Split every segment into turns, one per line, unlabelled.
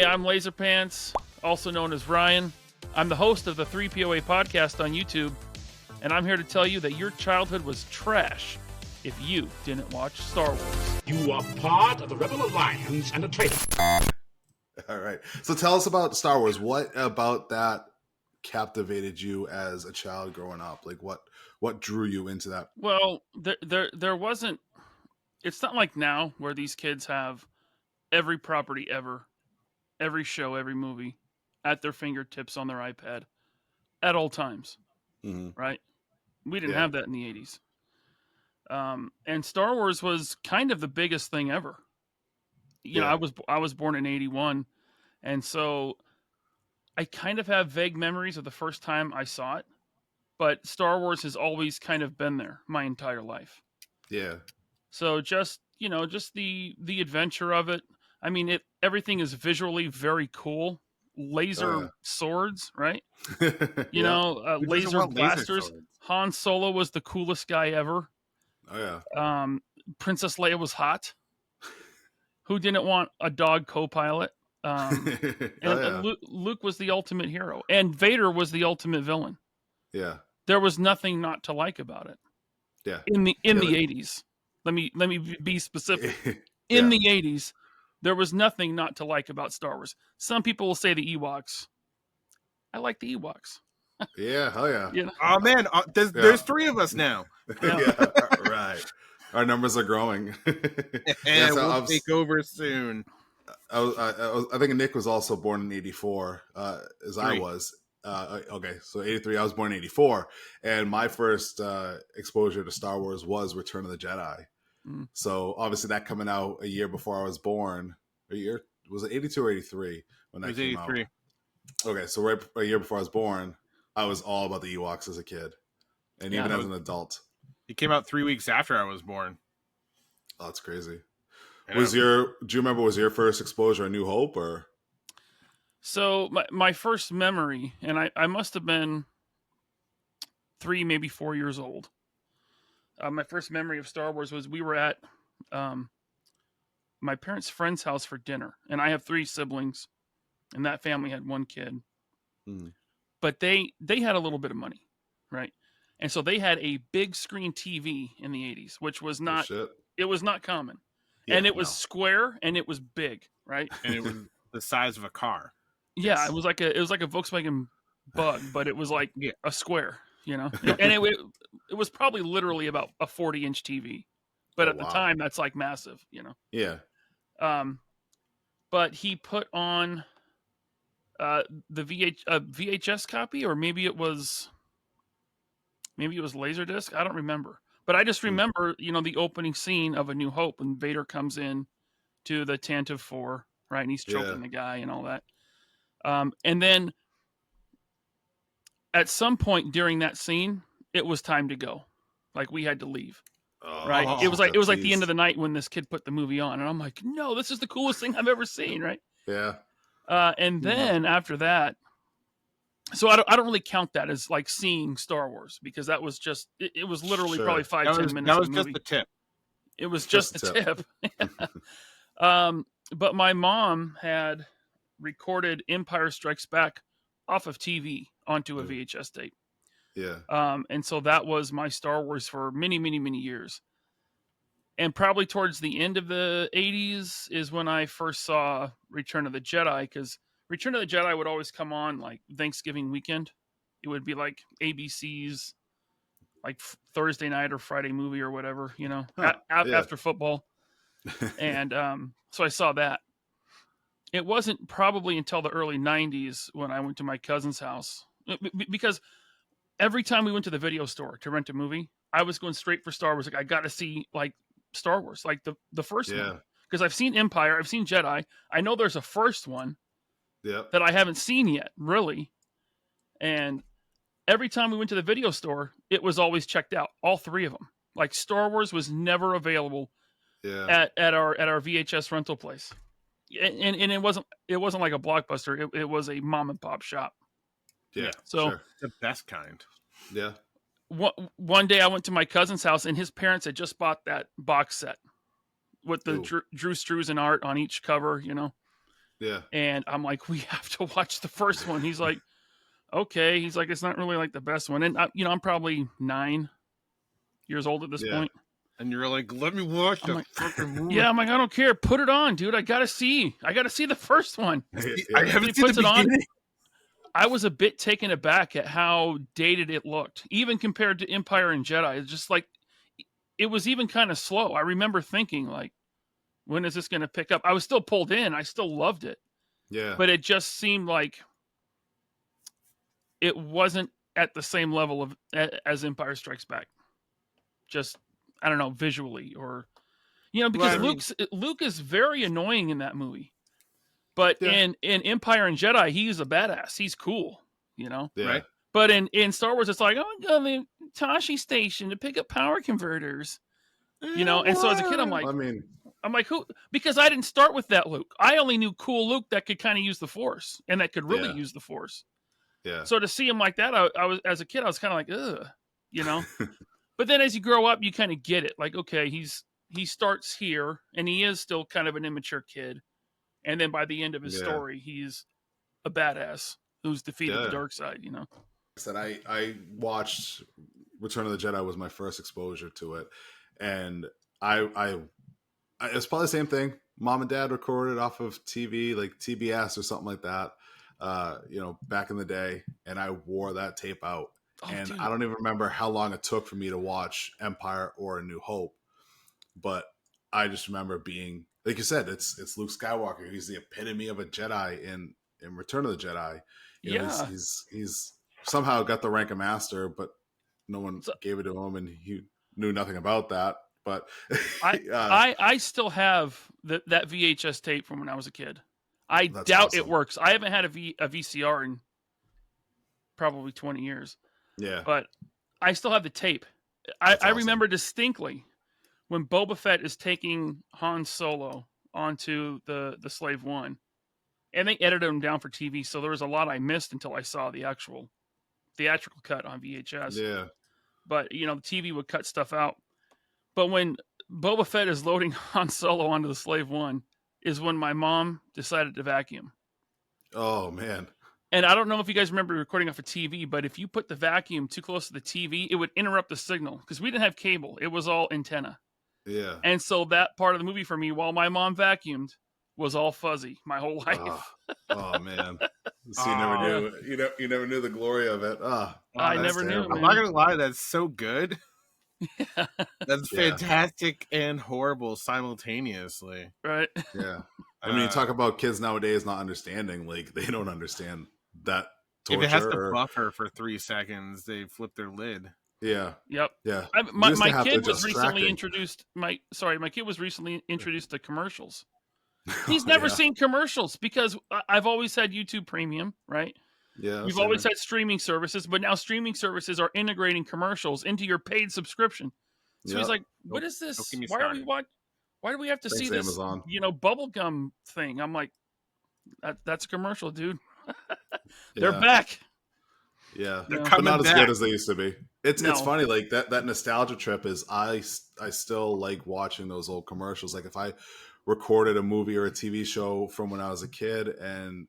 I'm LaserPants, also known as Ryan. I'm the host of the 3POA podcast on YouTube, and I'm here to tell you that your childhood was trash if you didn't watch Star Wars.
You are part of the Rebel Alliance and a traitor.
All right. So tell us about Star Wars. What about that captivated you as a child growing up? Like what drew you into that?
Well, there wasn't. It's not like now where these kids have every property ever, every show, every movie at their fingertips on their iPad at all times, right? We didn't have that in the 80s. And Star Wars was kind of the biggest thing ever. You know, I was born in 81, and so I kind of have vague memories of the first time I saw it, but Star Wars has always kind of been there my entire life.
Yeah.
So just the adventure of it. I mean, everything is visually very cool. Laser swords, right? You know, laser blasters. Han Solo was the coolest guy ever.
Oh yeah.
Princess Leia was hot. Who didn't want a dog co-pilot? Luke was the ultimate hero, and Vader was the ultimate villain.
Yeah.
There was nothing not to like about it.
Yeah.
In the 80s. Let me be specific. In the 80s, there was nothing not to like about Star Wars. Some people will say the Ewoks. I like the Ewoks.
Yeah, hell yeah.
You know?
Oh man, there's three of us now.
Yeah, right. Our numbers are growing.
And we'll take over soon.
I think Nick was also born in 84, as I was. Okay, so 83, I was born in 84. And my first exposure to Star Wars was Return of the Jedi. So obviously that coming out a year before I was born. Was it 82 or 83 when that came 83. Out? Okay, so right a year before I was born, I was all about the Ewoks as a kid. And even as an adult.
It came out 3 weeks after I was born.
Oh, that's crazy. Do you remember, was your first exposure A New Hope or?
So my first memory, and I must have been 3, maybe 4 years old. My first memory of Star Wars was we were at my parents' friend's house for dinner, and I have 3 siblings, and that family had 1 kid. But they had a little bit of money, right? And so they had a big screen TV in the 80s, which was not it was not common. Yeah, and it was square and it was big, right?
And it was the size of a car.
Yeah, yes. It was like a Volkswagen Bug, but it was like a square, you know. And it was probably literally about a 40-inch TV. But at the time that's like massive, you know.
Yeah.
But he put on the VHS copy, or maybe it was Laserdisc. I don't remember. But I just remember, you know, the opening scene of A New Hope when Vader comes in to the Tantive 4, right? And he's choking the guy and all that. And then at some point during that scene, it was time to go. Like we had to leave. Right? It was like the end of the night when this kid put the movie on. And I'm like, no, this is the coolest thing I've ever seen, right?
Yeah.
And then after that, so I don't really count that as like seeing Star Wars, because that was just it was literally probably 5-10 minutes.
That was just the tip.
It was just the tip. But my mom had recorded Empire Strikes Back off of TV onto a VHS tape.
Yeah.
And so that was my Star Wars for many, many, many years. And probably towards the end of the 80s is when I first saw Return of the Jedi, because Return of the Jedi would always come on like Thanksgiving weekend. It would be like ABC's like Thursday night or Friday movie or whatever, you know, after football. And so I saw that. It wasn't probably until the early 90s when I went to my cousin's house, because every time we went to the video store to rent a movie, I was going straight for Star Wars. Like, I got to see like Star Wars, like the first one. Because I've seen Empire, I've seen Jedi. I know there's a first one that I haven't seen yet, really. And every time we went to the video store, it was always checked out, all 3 of them. Like Star Wars was never available at our VHS rental place. And it wasn't like a Blockbuster. It was a mom and pop shop.
Yeah.
So
the best kind.
Yeah.
One day I went to my cousin's house, and his parents had just bought that box set with the Drew Struzan art on each cover, you know.
Yeah.
And I'm like, we have to watch the first one. He's like, okay. He's like, it's not really like the best one. And I'm probably 9 years old at this
Yeah.
point.
And you're like, let me watch
I'm
the
like,
fucking movie.
yeah, I'm like, I don't care. Put it on, dude. I gotta see the first one.
I haven't
He
seen
puts
the
it on.
beginning.
I was a bit taken aback at how dated it looked, even compared to Empire and Jedi. It's just like, it was even kind of slow. I remember thinking, like, when is this going to pick up? I was still pulled in. I still loved it.
Yeah.
But it just seemed like it wasn't at the same level of as Empire Strikes Back. Just, I don't know, visually or, because
Well, I mean-
Luke is very annoying in that movie. But
Yeah.
in Empire and Jedi, he's a badass. He's cool,
Yeah.
Right.
But in Star Wars, it's like, oh, I'm going to the Tashi station to pick up power converters. And so as a kid, I'm like, who? Because I didn't start with that Luke. I only knew cool Luke that could kind of use the Force and that could really use the Force.
Yeah.
So to see him like that, I was, as a kid, I was kind of like, ugh, But then as you grow up, you kind of get it. Like, okay, he starts here, and he is still kind of an immature kid, and then by the end of his story, he's a badass who's defeated the dark side.
Said I watched Return of the Jedi was my first exposure to it, and I it's probably the same thing. Mom and Dad recorded off of TV, like TBS or something like that. Back in the day, and I wore that tape out. And
dude.
I don't even remember how long it took for me to watch Empire or A New Hope, but I just remember being, like you said, it's Luke Skywalker. He's the epitome of a Jedi in Return of the Jedi. He's somehow got the rank of master, but no one gave it to him, and he knew nothing about that. But
I still have that VHS tape from when I was a kid. I doubt it works. I haven't had a VCR in probably 20 years.
Yeah.
But I still have the tape. I remember distinctly when Boba Fett is taking Han Solo onto the Slave One, and they edited him down for TV, so there was a lot I missed until I saw the actual theatrical cut on VHS.
Yeah.
But, the TV would cut stuff out. But when Boba Fett is loading Han Solo onto the Slave One is when my mom decided to vacuum.
Oh, man.
And I don't know if you guys remember recording off a TV, but if you put the vacuum too close to the TV, it would interrupt the signal because we didn't have cable. It was all antenna.
Yeah.
And so that part of the movie for me, while my mom vacuumed, was all fuzzy my whole life.
Oh man. So you never knew. You never knew the glory of it.
I never knew.
I'm not gonna lie, that's so good.
Yeah.
That's fantastic and horrible simultaneously.
Right.
Yeah. I mean, you talk about kids nowadays not understanding, like they don't understand that torture.
If it has to buffer for 3 seconds, they flip their lid.
Yeah.
Yep.
Yeah.
My kid was recently introduced. My kid was recently introduced to commercials. He's never seen commercials because I've always had YouTube Premium, right?
Yeah.
We've always had streaming services, but now streaming services are integrating commercials into your paid subscription. So he's like, "What is this? Why do we have to see this?
Amazon.
Bubblegum thing?" I'm like, "That's a commercial, dude. They're back."
Yeah,
they're
but not
back.
as good as they used to be. It's funny, like that nostalgia trip is I still like watching those old commercials. Like if I recorded a movie or a TV show from when I was a kid, and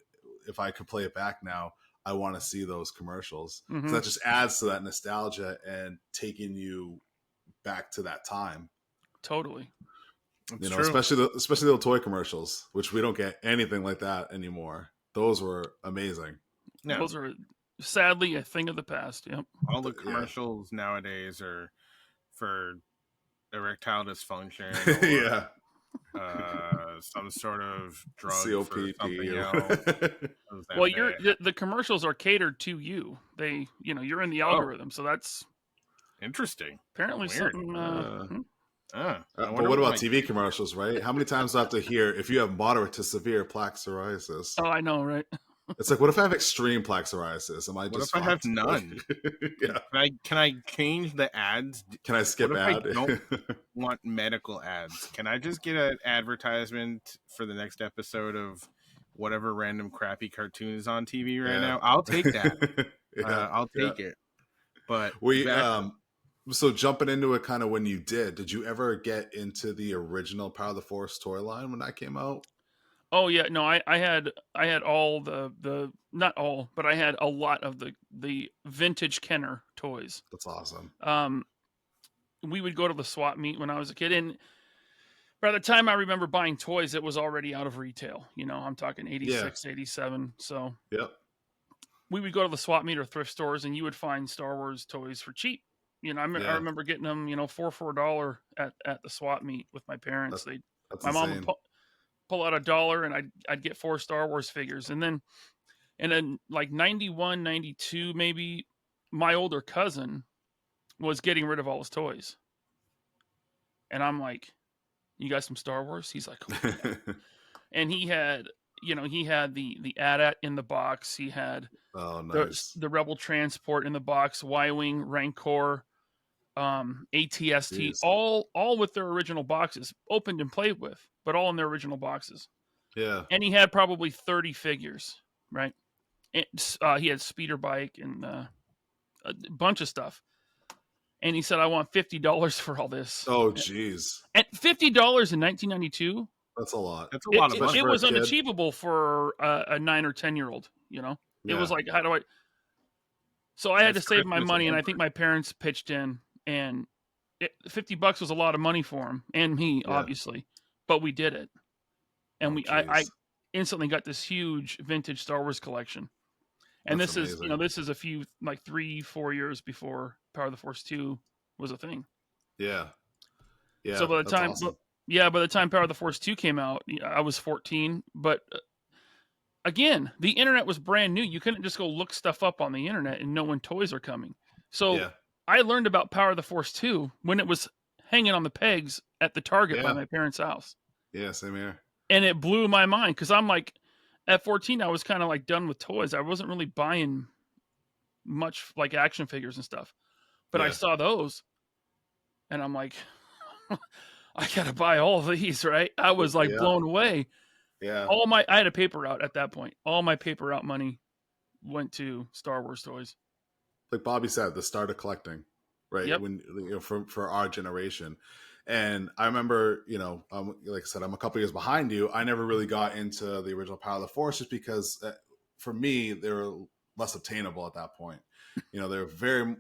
if I could play it back now, I want to see those commercials. So that just adds to that nostalgia and taking you back to that time.
Totally.
That's true. especially the toy commercials, which we don't get anything like that anymore. Those were amazing.
Yeah. Those are sadly a thing of the past. Yep.
All the commercials nowadays are for erectile dysfunction. Or, some sort of drug
COPD
for something else.
Well, the commercials are catered to you. They, you're in the algorithm, so that's
interesting.
Apparently something.
But what about TV commercials, right? How many times do I have to hear if you have moderate to severe plaque psoriasis?
Oh, I know, right?
It's like, what if I have extreme plaque psoriasis? Am I just?
What if I have none?
Yeah.
Can I change the ads?
Can I skip ad?
I don't want medical ads. Can I just get an advertisement for the next episode of whatever random crappy cartoon is on TV right now? I'll take that. I'll take it. But
so jumping into it, kind of when you did you ever get into the original Power of the Force toy line when that came out?
Oh yeah, no, I had all the not all, but I had a lot of the vintage Kenner toys.
That's awesome.
Um, we would go to the swap meet when I was a kid, and by the time I remember buying toys, it was already out of retail. I'm talking
Yeah.
86, 87. So
Yep.
we would go to the swap meet or thrift stores, and you would find Star Wars toys for cheap. I
Yeah.
remember getting them, for $4 at the swap meet with my parents.
That, that's
My mom would
insane.
pull out $1, and I'd get 4 Star Wars figures, and then like 91, 92 maybe, my older cousin was getting rid of all his toys, and I'm like, "You got some Star Wars?" He's like, "Oh yeah," and he had the AT-AT in the box. He had
Oh,
the
nice.
the Rebel Transport in the box, Y-wing, Rancor, ATST,
Jeez.
all with their original boxes, opened and played with, but all in their original boxes.
Yeah.
And he had probably 30 figures, right? He had speeder bike and a bunch of stuff. And he said, "I want $50 for all this."
Oh, jeez.
At $50 in 1992,
That's a lot.
That's a lot of
it,
money.
Especially
it
for a
was
kid.
unachievable for a 9 or 10-year-old. It was
Yeah.
like, how do I? So I had to
That's
save my
Christmas
money, and I
and
think my parents pitched in, and $50 was a lot of money for him and me,
Yeah.
obviously, but we did it, and
Oh,
I
jeez.
instantly got this huge vintage Star Wars collection. And
That's
this is,
amazing.
this is a few, like 3-4 years before Power of the Force 2 was a thing.
Yeah.
So
Yeah.
by the
That's
time,
awesome.
by the time Power of the Force 2 came out, I was 14. But again, the internet was brand new. You couldn't just go look stuff up on the internet and know when toys are coming. So
Yeah.
I learned about Power of the Force 2 when it was hanging on the pegs at the Target by
Yeah.
my parents' house.
Yeah. Same here.
And it blew my mind because I'm like, at 14, I was kind of like done with toys. I wasn't really buying much like action figures and stuff. But I
Yeah.
saw those and I'm like, I gotta buy all of these, right? I was like
Yeah.
blown away.
Yeah.
I had a paper route at that point. All my paper route money went to Star Wars toys.
Like Bobby said, the start of collecting, right?
Yep.
When for our generation, and I remember, like I said, I'm a couple years behind you. I never really got into the original Power of the Force just because, for me, they were less obtainable at that point. They're very,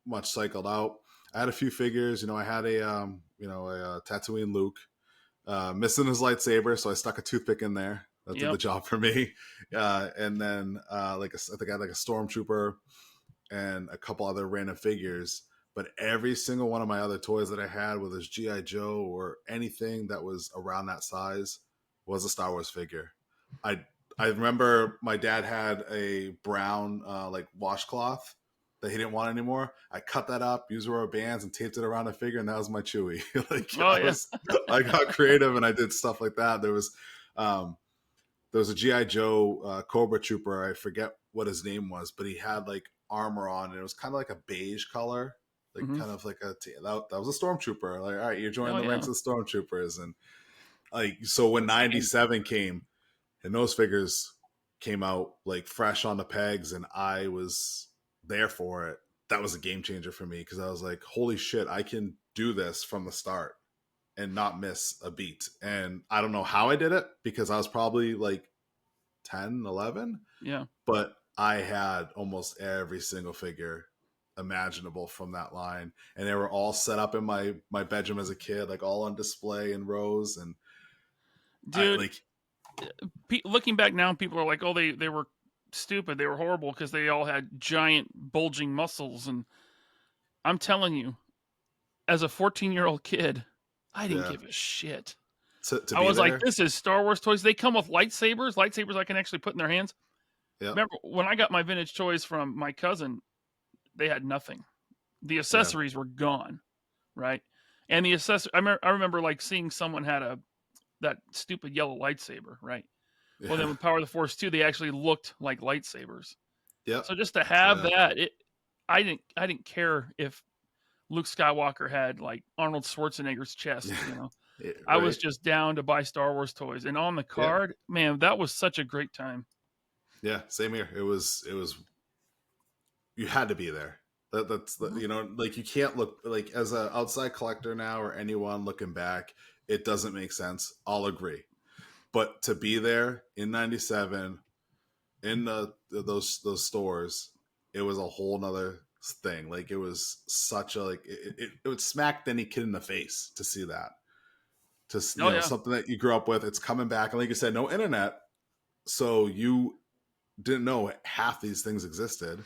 much cycled out. I had a few figures. I had a Tatooine Luke, missing his lightsaber, so I stuck a toothpick in there. That did the
Yep.
job for me. And then I think I had like a stormtrooper and a couple other random figures. But every single one of my other toys that I had, whether it's G.I. Joe or anything that was around that size, was a Star Wars figure. I remember my dad had a brown like washcloth that he didn't want anymore. I cut that up, used rubber bands, and taped it around a figure, and that was my Chewie.
Oh yeah.
I got creative and I did stuff like that. There was a G.I. Joe Cobra Trooper. I forget what his name was, but he had like armor on, and it was kind of like a beige color, like
Mhm.
kind of like that was a stormtrooper. Like, all right, you're joining
Oh
the
yeah.
ranks of stormtroopers, and like so when '97 came and those figures came out like fresh on the pegs, and I was there for it. That was a game changer for me because I was like, holy shit, I can do this from the start and not miss a beat. And I don't know how I did it because I was probably like 10, 11,
Yeah.
but I had almost every single figure imaginable from that line, and they were all set up in my bedroom as a kid, like all on display in rows. And I
Dude,
like
looking back now, people are like, "Oh, they were stupid. They were horrible because they all had giant bulging muscles." And I'm telling you, as a 14-year-old kid, I didn't
yeah,
give a shit.
to
I
be
was like,
there.
"This is Star Wars toys. They come with lightsabers I can actually put in their hands."
Yep.
Remember when I got my vintage toys from my cousin? They had nothing. The
Yeah.
accessories were gone, right? And the I remember like seeing someone had that stupid yellow lightsaber, right? Well, then
Yeah.
with Power of the Force 2, they actually looked like lightsabers.
Yep.
So just to have
Yeah.
that, I didn't care if Luke Skywalker had like Arnold Schwarzenegger's chest, I was
Right.
just down to buy Star Wars toys. And on the
Yeah.
card, man, that was such a great time.
Yeah. Same here. It was you had to be there. That's the,
Mhm.
like you can't look like as an outside collector now or anyone looking back, it doesn't make sense. I'll agree. but to be there in '97 in those stores, it was a whole nother thing. Like it was such a it would smack any kid in the face to see that. To
Oh yeah.
something that you grew up with, it's coming back, and like you said, no internet, so you didn't know half these things existed.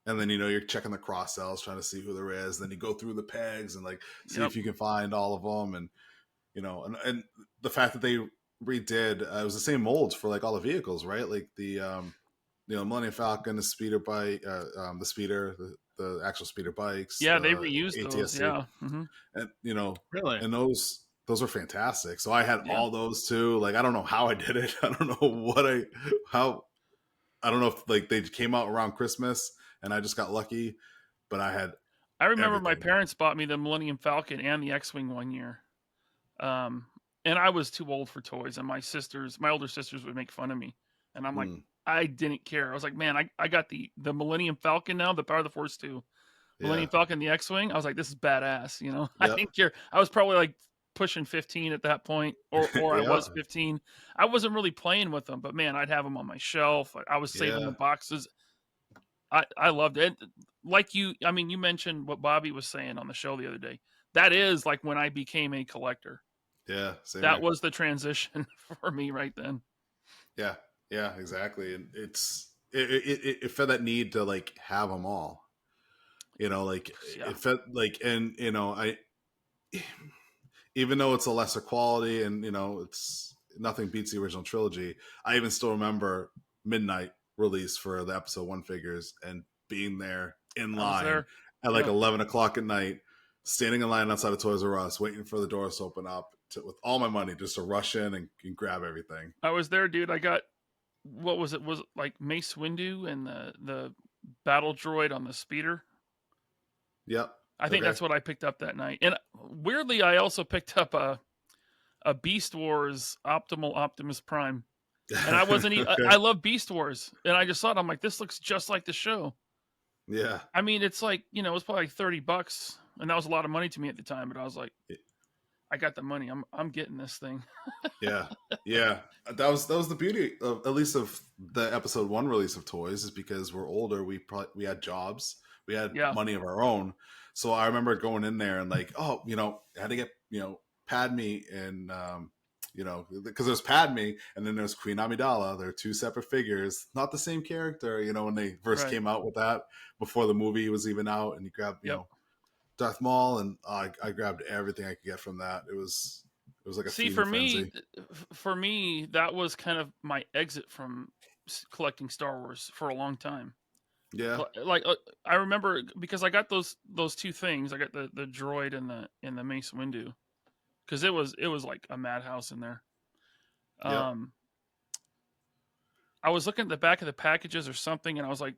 And then you're checking the cross cells, trying to see who there is. Then you go through the pegs and like see if you can find all of them, and and the fact that they redid it was the same molds for like all the vehicles, right? Like the Millennium Falcon, the speeder bike, the speeder, the actual speeder bikes.
Yeah, they reused
ATSC,
those. Yeah. Mm-hmm.
and
Really,
and those are fantastic. So I had
Yeah.
all those too. Like I don't know how I did it. I don't know I don't know if like they came out around Christmas and I just got lucky, but I
remember my
everything.
parents bought me the Millennium Falcon and the X-Wing one year. And I was too old for toys, and my older sisters would make fun of me. And I'm like, I didn't care. I was like, man, I got the Millennium Falcon now, the Power of the Force 2. Millennium Falcon, the X-Wing. I was like, this is badass,
Yep.
I didn't care. I was probably like pushing 15 at that point, or I was 15. I wasn't really playing with them, but man, I'd have them on my shelf. I was saving the boxes. I loved it. Like you mentioned what Bobby was saying on the show the other day. That is like when I became a collector.
Yeah, same
that
here.
was the transition for me right then.
Yeah, exactly. And it fed that need to like have them all. Like it fed like, and I even though it's a lesser quality and it's nothing beats the original trilogy, I even still remember midnight release for the episode 1 figures and being there in line at like 11 o'clock at night, standing in line outside of Toys R Us, waiting for the doors to open up with all my money just to rush in and grab everything.
I was there, dude. I got, what was it? Was it like Mace Windu and the battle droid on the speeder?
Yep.
I think that's what I picked up that night. And weirdly, I also picked up a Beast Wars Optimal Optimus Prime. And I wasn't even, I love Beast Wars. And I just thought, I'm like, this looks just like the show.
Yeah.
I mean, it's like, it was probably like $30. And that was a lot of money to me at the time. But I was like, I got the money. I'm getting this thing.
Yeah. That was the beauty of, at least of the episode 1 release of toys, is because we're older. We had jobs. We had money of our own. So I remember going in there and like, I had to get, Padme and, because there's Padme and then there's Queen Amidala. They're 2 separate figures, not the same character, when they first came out with that before the movie was even out, and you grabbed, Darth Maul, and I grabbed everything I could get from that. It was like a
for me, that was kind of my exit from collecting Star Wars for a long time.
Yeah,
like I remember because I got those 2 things. I got the droid and the Mace Windu, because it was like a madhouse in there. I was looking at the back of the packages or something, and I was like,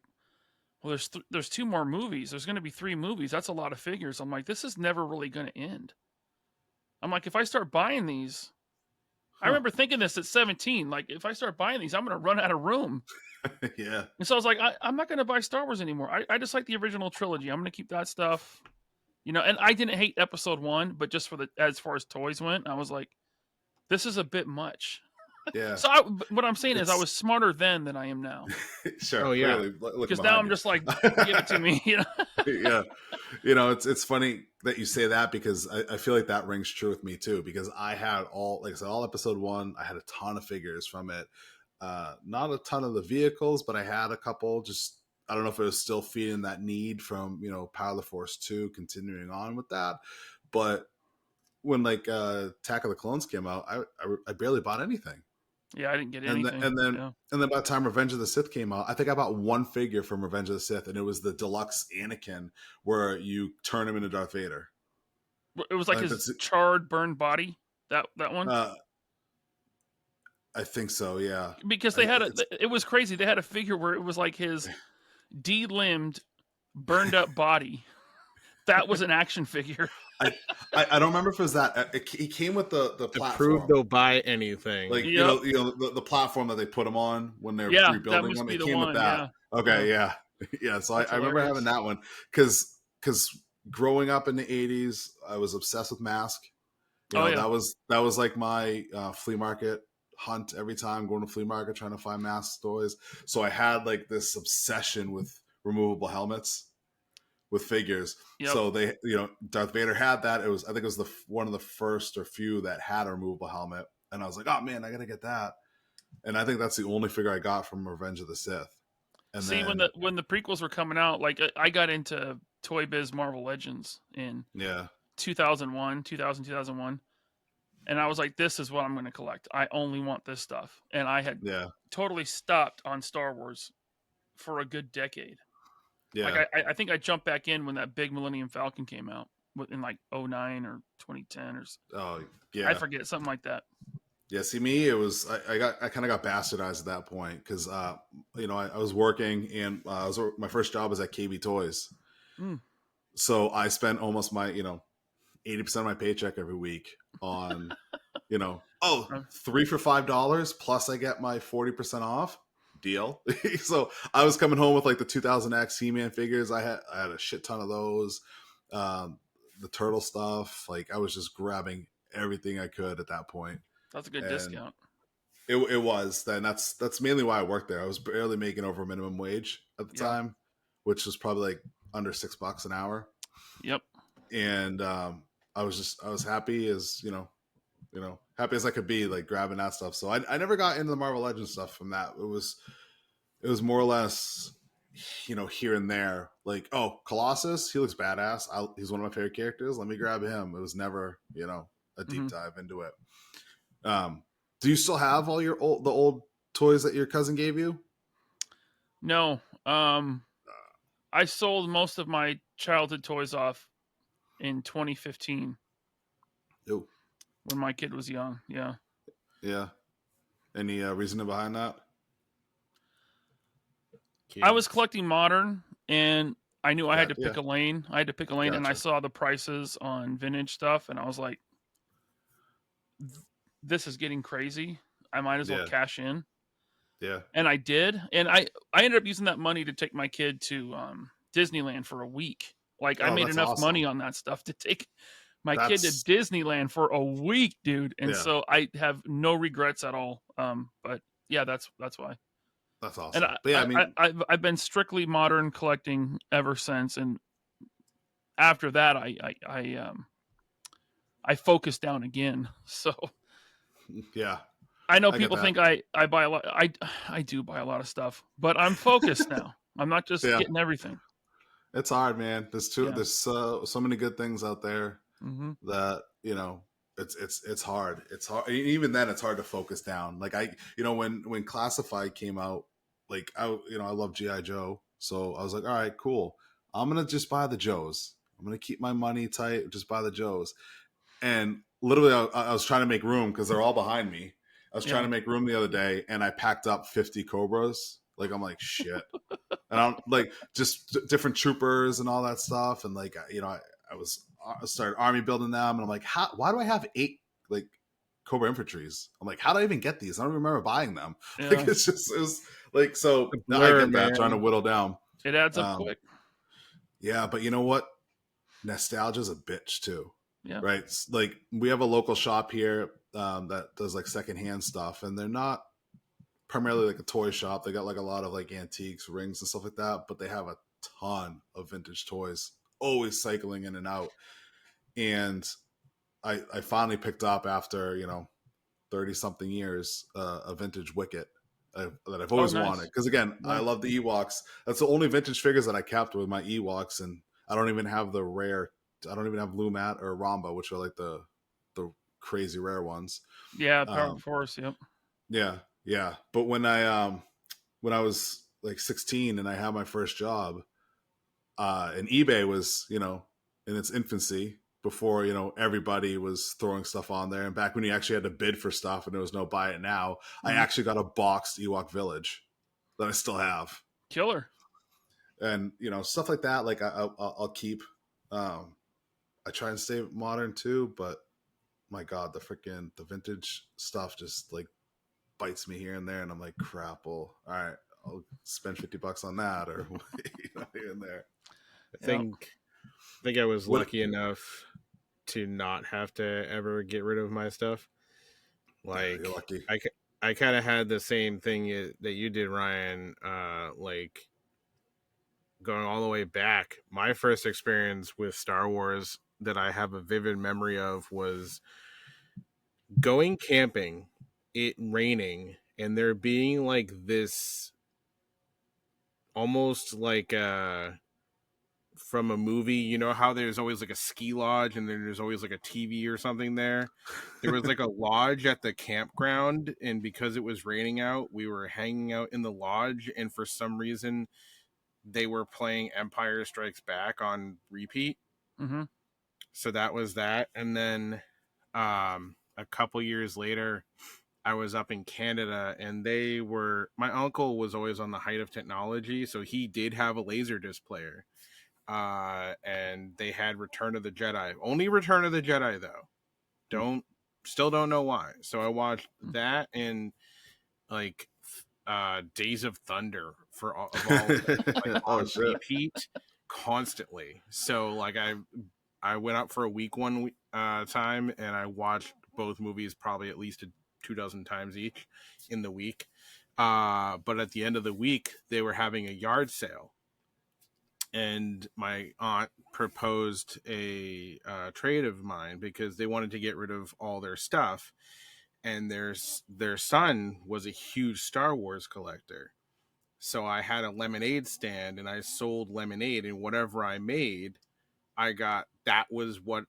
well, there's 2 more movies. There's going to be 3 movies. That's a lot of figures. I'm like, this is never really going to end. I'm like, if I start buying these, I remember thinking this at 17. Like, if I start buying these, I'm going to run out of room.
Yeah.
And so I was like, I'm not going to buy Star Wars anymore. I just like the original trilogy. I'm going to keep that stuff. And I didn't hate episode 1, but just as far as toys went, I was like, this is a bit much.
Yeah.
So what I'm saying is I was smarter then than I am now.
Sure.
Oh, yeah.
Because now I'm just like, give it to me.
Yeah. It's funny that you say that, because I feel like that rings true with me too, because I had all episode 1, I had a ton of figures from it. Not a ton of the vehicles, but I had a couple. Just, I don't know if it was still feeding that need from, Power of the Force 2, continuing on with that. But when Attack of the Clones came out, I barely bought anything.
Yeah, I didn't get anything.
And then by the time Revenge of the Sith came out, I think I bought 1 figure from Revenge of the Sith, and it was the deluxe Anakin where you turn him into Darth Vader.
It was like his charred, burned body. That one.
I think so. Yeah.
Because they had it was crazy. They had a figure where it was like his de-limbed, burned up body. That was an action figure.
I don't remember if it was that. He came with the platform.
Prove they'll buy anything.
Like the platform that they put him on when they're rebuilding him. It came with that. Yeah. Okay, yeah. So I remember having that one because growing up in the '80s, I was obsessed with Mask. That was like my flea market hunt every time, going to flea market trying to find masked toys. So I had like this obsession with removable helmets with figures.
Yep.
So they, Darth Vader had that. I think it was one of the first or few that had a removable helmet, and I was like, oh man, I gotta get that. And I think that's the only figure I got from Revenge of the Sith. And
See,
then,
when the prequels were coming out, like I got into Toy Biz Marvel Legends in 2001, and I was like, this is what I'm going to collect. I only want this stuff, and I had totally stopped on Star Wars for a good decade.
Yeah.
Like I think I jumped back in when that big Millennium Falcon came out in like 2009 or 2010 or I forget, something like that.
Yeah, see, me, it was I kind of got bastardized at that point because I was working, and my first job was at KB Toys, so I spent almost my 80% of my paycheck every week on 3 for $5 plus I get my 40% off deal. So I was coming home with like the 2000X He-Man figures. I had a shit ton of those, the turtle stuff. Like I was just grabbing everything I could at that point.
That's a good discount.
It was. Then that's mainly why I worked there. I was barely making over minimum wage at the time, which was probably like under $6 an hour.
Yep.
And I was happy as happy as I could be, like grabbing that stuff. So I never got into the Marvel Legends stuff from that. It was more or less here and there. Like, oh, Colossus, he looks badass. He's one of my favorite characters. Let me grab him. It was never a deep dive into it. Do you still have all the old toys that your cousin gave you?
No. I sold most of my childhood toys off in 2015.
Oh.
When my kid was young. Yeah.
Yeah. Any reasoning behind that?
Kids. I was collecting modern, and I knew I had to pick a lane. And I saw the prices on vintage stuff, and I was like, this is getting crazy. I might as well cash in.
Yeah.
And I did. And I ended up using that money to take my kid to Disneyland for a week. Like I made enough money on that stuff to take my kid to Disneyland for a week, dude. And so I have no regrets at all. But yeah, that's why.
That's awesome.
And I've been strictly modern collecting ever since. And after that, I focused down again. So
yeah,
I know people think I buy a lot. I do buy a lot of stuff, but I'm focused now. I'm not just getting everything.
It's hard, man. There's so many good things out there that it's hard. It's hard. Even then, it's hard to focus down. Like when Classified came out, like I love G.I. Joe, so I was like, all right, cool. I'm gonna just buy the Joes. I'm gonna keep my money tight. Just buy the Joes. And literally, I was trying to make room because they're all behind me. I was trying to make room the other day, and I packed up 50 Cobras. Like I'm like shit, and I'm like just different troopers and all that stuff. And like I started army building them, and I'm like, why do I have 8 like Cobra infantries? I'm like, how did I even get these? I don't remember buying them. Yeah. Like it was like so. I get that, trying to whittle down.
It adds up quick.
Yeah, but you know what? Nostalgia's a bitch too.
Yeah.
Right. Like we have a local shop here that does like secondhand stuff, and they're not primarily like a toy shop. They got like a lot of like antiques, rings and stuff like that, but they have a ton of vintage toys, always cycling in and out. And I finally picked up after 30 something years a vintage Wicket that I've always wanted. Because again, I love the Ewoks. That's the only vintage figures that I kept with my Ewoks, and I don't even have the rare. I don't even have Lumat or Ramba, which are like the crazy rare ones.
Yeah, Power Force. Yep.
Yeah. But when I was like 16 and I had my first job, and eBay was in its infancy before everybody was throwing stuff on there, and back when you actually had to bid for stuff and there was no buy it now, I actually got a boxed Ewok Village that I still have.
Killer.
And stuff like that. Like I'll keep. I try and stay modern too, but my God, the vintage stuff just like bites me here and there, and I'm like, crap. Well, all right, I'll spend $50 on that, or here and there.
I think I was lucky enough to not have to ever get rid of my stuff. Like,
you're lucky.
I kind of had the same thing that you did, Ryan. Like going all the way back, my first experience with Star Wars that I have a vivid memory of was going camping, it raining, and there being like this almost like from a movie, you know how there's always like a ski lodge and then there's always like a TV or something there. There was like a lodge at the campground, and because it was raining out, we were hanging out in the lodge, and for some reason they were playing Empire Strikes Back on repeat.
Mm-hmm.
So that was that. And then a couple years later, I was up in Canada, and my uncle was always on the height of technology, so he did have a Laserdisc player. And they had Return of the Jedi. Only Return of the Jedi though. Still don't know why. So I watched that and like Days of Thunder for all like, on repeat constantly. So like I went up for a week one time, and I watched both movies probably at least 24 times each in the week. But at the end of the week, they were having a yard sale, and my aunt proposed a trade of mine because they wanted to get rid of all their stuff, and their son was a huge Star Wars collector. So I had a lemonade stand, and I sold lemonade, and whatever I made, that was what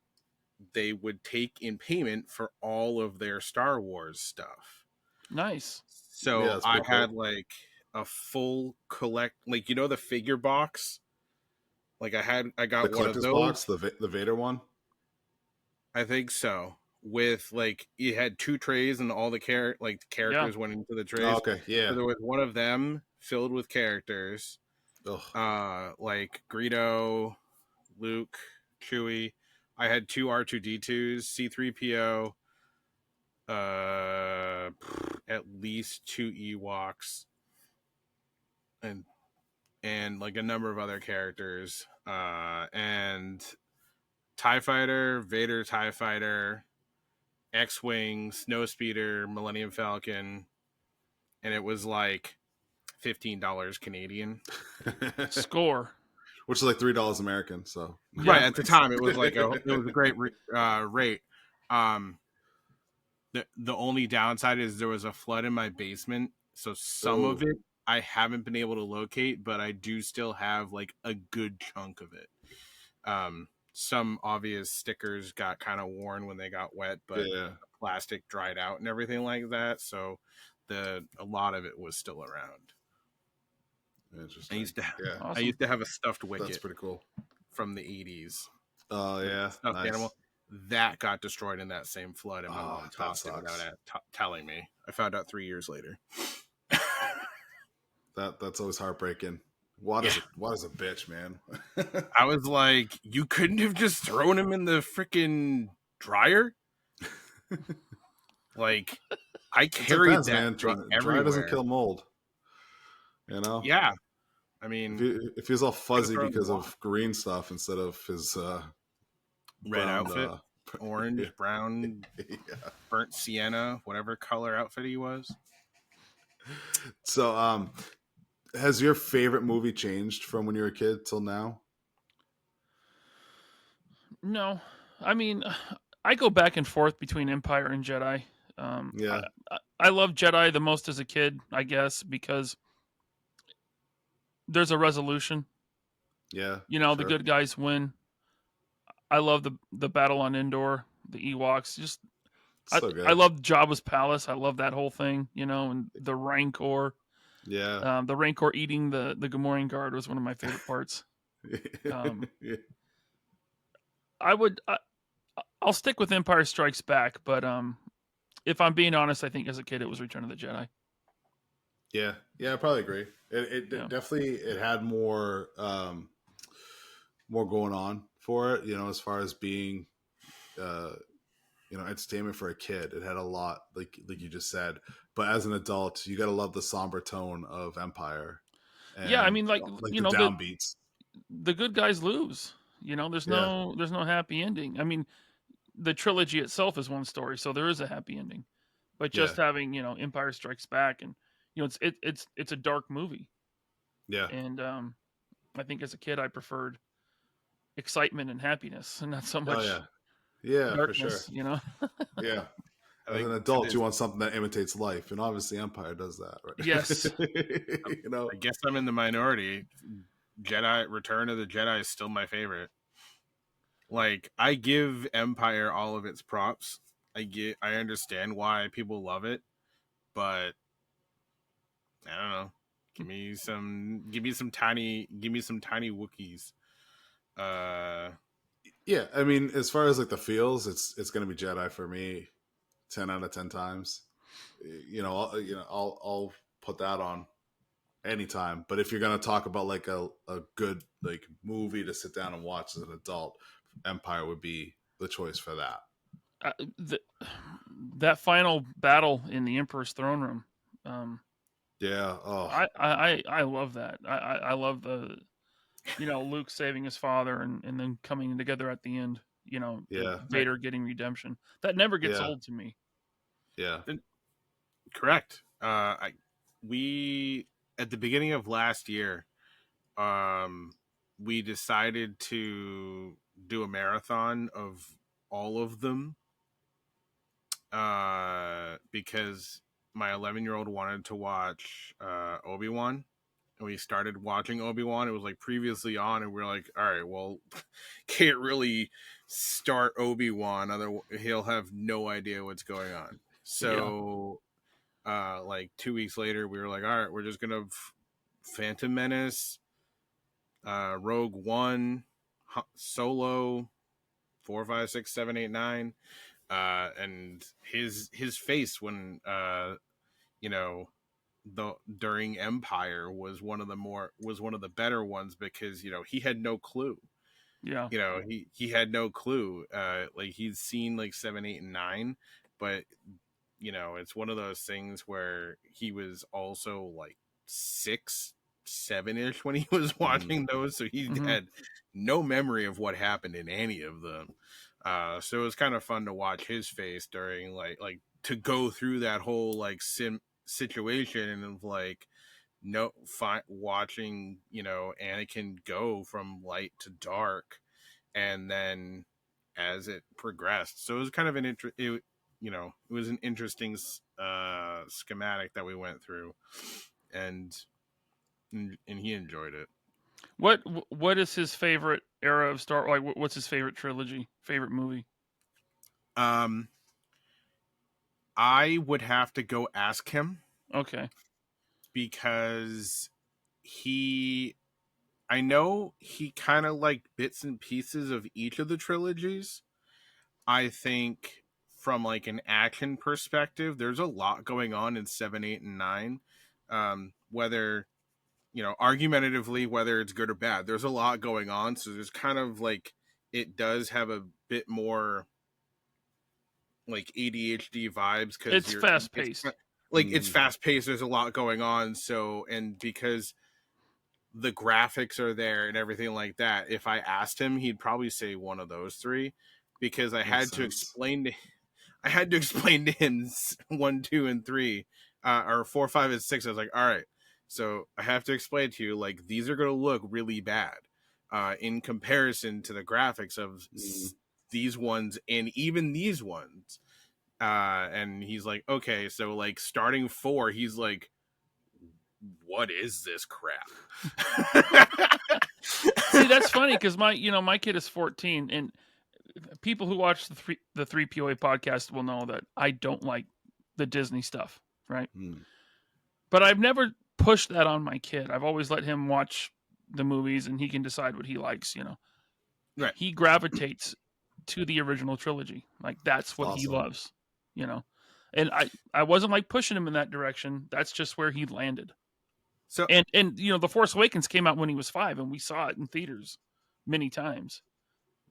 they would take in payment for all of their Star Wars stuff.
Nice.
So
Yeah,
I had
cool.
like a full like, you know, the figure box. Like I got
The
one of
collector's
those.
box, the Vader one.
I think so. With like, it had 2 trays, and all the characters went into the trays.
Oh, okay, yeah.
So there was one of them filled with characters.
Ugh.
Like Greedo, Luke, Chewie. I had 2 R2D2s, C3PO, at least 2 Ewoks, and like a number of other characters, and TIE Fighter, Vader TIE Fighter, X-Wing, Snowspeeder, Millennium Falcon, and it was like $15 Canadian.
Score.
Which is like $3 American. So
right at the time, it was like it was a great rate. The only downside is there was a flood in my basement, so some of it I haven't been able to locate, but I do still have like a good chunk of it. Some obvious stickers got kind of worn when they got wet, but the plastic dried out and everything like that. So a lot of it was still around.
Interesting.
I used to have a stuffed Wicket.
That's pretty cool.
From the 80s.
Oh yeah,
stuffed animal that got destroyed in that same flood, and my mom tossed it without telling me. I found out 3 years later.
That's always heartbreaking. Water's a bitch, man.
I was like, you couldn't have just thrown him in the freaking dryer? Like, I carried that
man. Dryer doesn't kill mold. You know?
Yeah. I mean,
if he's all fuzzy because of green stuff instead of his
red outfit, orange, brown, burnt sienna, whatever color outfit he was.
So, has your favorite movie changed from when you were a kid till now?
No, I mean, I go back and forth between Empire and Jedi. I love Jedi the most as a kid, I guess, because there's a resolution.
Yeah,
you know, the good guys win. I love the battle on Endor, the Ewoks. Just I love Jabba's palace. I love that whole thing, you know, and the Rancor.
Yeah,
the Rancor eating the Gamorrean guard was one of my favorite parts. I'll stick with Empire Strikes Back, but if I'm being honest, I think as a kid it was Return of the Jedi.
Yeah, I probably agree. It definitely had more going on for it, you know, as far as being entertainment for a kid. It had a lot, like you just said. But as an adult, you got to love the somber tone of Empire.
And, I mean, like you know,
downbeats.
The good guys lose. You know, there's no happy ending. I mean, the trilogy itself is one story, so there is a happy ending. But
Yeah.
just having, Empire Strikes Back, and it's a dark movie,
Yeah.
and I think as a kid I preferred excitement and happiness, and not so
Oh
much
yeah. Yeah, for sure.
darkness.
Yeah.
I
As an
think to
adult,
this,
you want something that imitates life, and obviously Empire does that,
Yes.
right? You know.
I guess I'm in the minority. Return of the Jedi is still my favorite. Like, I give Empire all of its props. I understand why people love it, but I don't know. Give me some tiny Wookiees.
Yeah, I mean, as far as like the feels, it's gonna be Jedi for me, 10 out of 10 times. I'll put that on anytime. But if you're gonna talk about like a good like movie to sit down and watch as an adult, Empire would be the choice for that.
uh, the, that final battle in the Emperor's throne room, um,
Yeah. Oh.
I love that. I love the Luke saving his father, and then coming together at the end.
Yeah.
Vader getting redemption. That never gets
Yeah.
old to me.
Yeah.
Correct. We at the beginning of last year, we decided to do a marathon of all of them, because my 11-year-old wanted to watch Obi-Wan, and we started watching Obi-Wan. It was like previously on, and we are like, all right, well, can't really start Obi-Wan, otherwise he'll have no idea what's going on. So like 2 weeks later, we were like, all right, we're just gonna Phantom Menace, Rogue One, Solo, 4, 5, 6, 7, 8, 9, and his face when you know the during Empire was one of the better ones, because he had no clue.
Yeah.
He had no clue. Like, he's seen like 7, 8, and 9, but it's one of those things where he was also like 6, 7-ish when he was watching those, so he
Mhm.
had no memory of what happened in any of them. So it was kind of fun to watch his face during like to go through that whole like situation, and of like watching Anakin go from light to dark, and then as it progressed. So it was kind of it was an interesting schematic that we went through, and he enjoyed it.
What is his favorite era of Star? Like, what's his favorite trilogy? Favorite movie?
Um, I would have to go ask him,
Okay.
because I know he kind of liked bits and pieces of each of the trilogies. I think from like an action perspective, there's a lot going on in 7, 8, and 9. Whether argumentatively, whether it's good or bad, there's a lot going on. So there's kind of like, it does have a bit more like ADHD vibes, because
It's fast paced.
it's fast paced. There's a lot going on. So, and because the graphics are there and everything like that, if I asked him, he'd probably say one of those three, because I had to explain to him 1, 2, and 3, or 4, 5, and 6. I was like, all right, so I have to explain to you, like, these are going to look really bad in comparison to the graphics of these ones and even these ones. And he's like, okay, so like starting 4, he's like, what is this crap?
See, that's funny, because my kid is 14, and people who watch the 3POA podcast will know that I don't like the Disney stuff, right? But I've never pushed that on my kid. I've always let him watch the movies, and he can decide what he likes.
Right.
He gravitates to the original trilogy. Like, that's what he loves. And I wasn't like pushing him in that direction. That's just where he landed.
So,
and The Force Awakens came out when he was 5, and we saw it in theaters many times.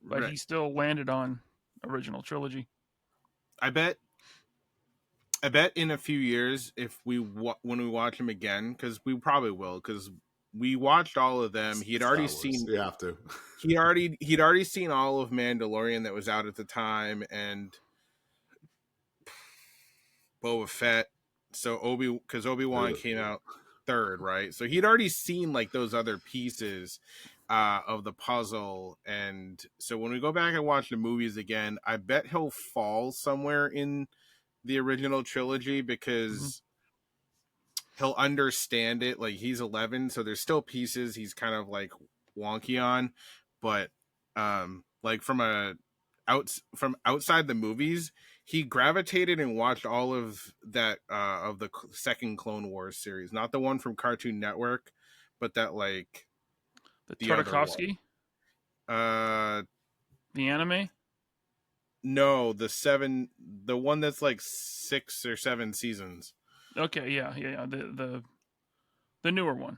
But he still landed on original trilogy.
I bet in a few years, if when we watch him again, because we probably will, because we watched all of them. He had already seen.
You have to.
He'd already seen all of Mandalorian that was out at the time, and Boba Fett. So because Obi-Wan came out third, right? So he'd already seen like those other pieces of the puzzle, and so when we go back and watch the movies again, I bet he'll fall somewhere in the original trilogy because he'll understand it. Like he's 11, so there's still pieces he's kind of like wonky on, but like from outside the movies, he gravitated and watched all of that of the second Clone Wars series, not the one from Cartoon Network, but that like
the Tartakovsky,
uh
the anime.
no, the one that's like 6 or 7 seasons.
Okay, yeah. The newer one.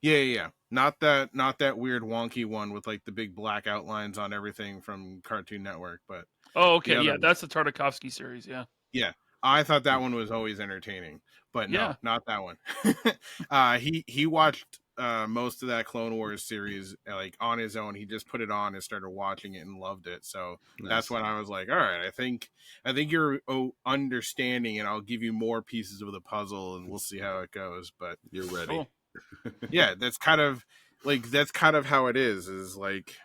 Yeah. Not that weird wonky one with like the big black outlines on everything from Cartoon Network, but
Oh, okay, yeah,
one.
that's the Tartakovsky series. Yeah.
Yeah. I thought that one was always entertaining, but no,
Yeah.
not that one. He watched most of that Clone Wars series like on his own. He just put it on and started watching it and loved it. So that's when I was like, all right, I think you're understanding, and I'll give you more pieces of the puzzle, and we'll see how it goes. But
You're ready.
Cool.
yeah, that's kind of how it is like,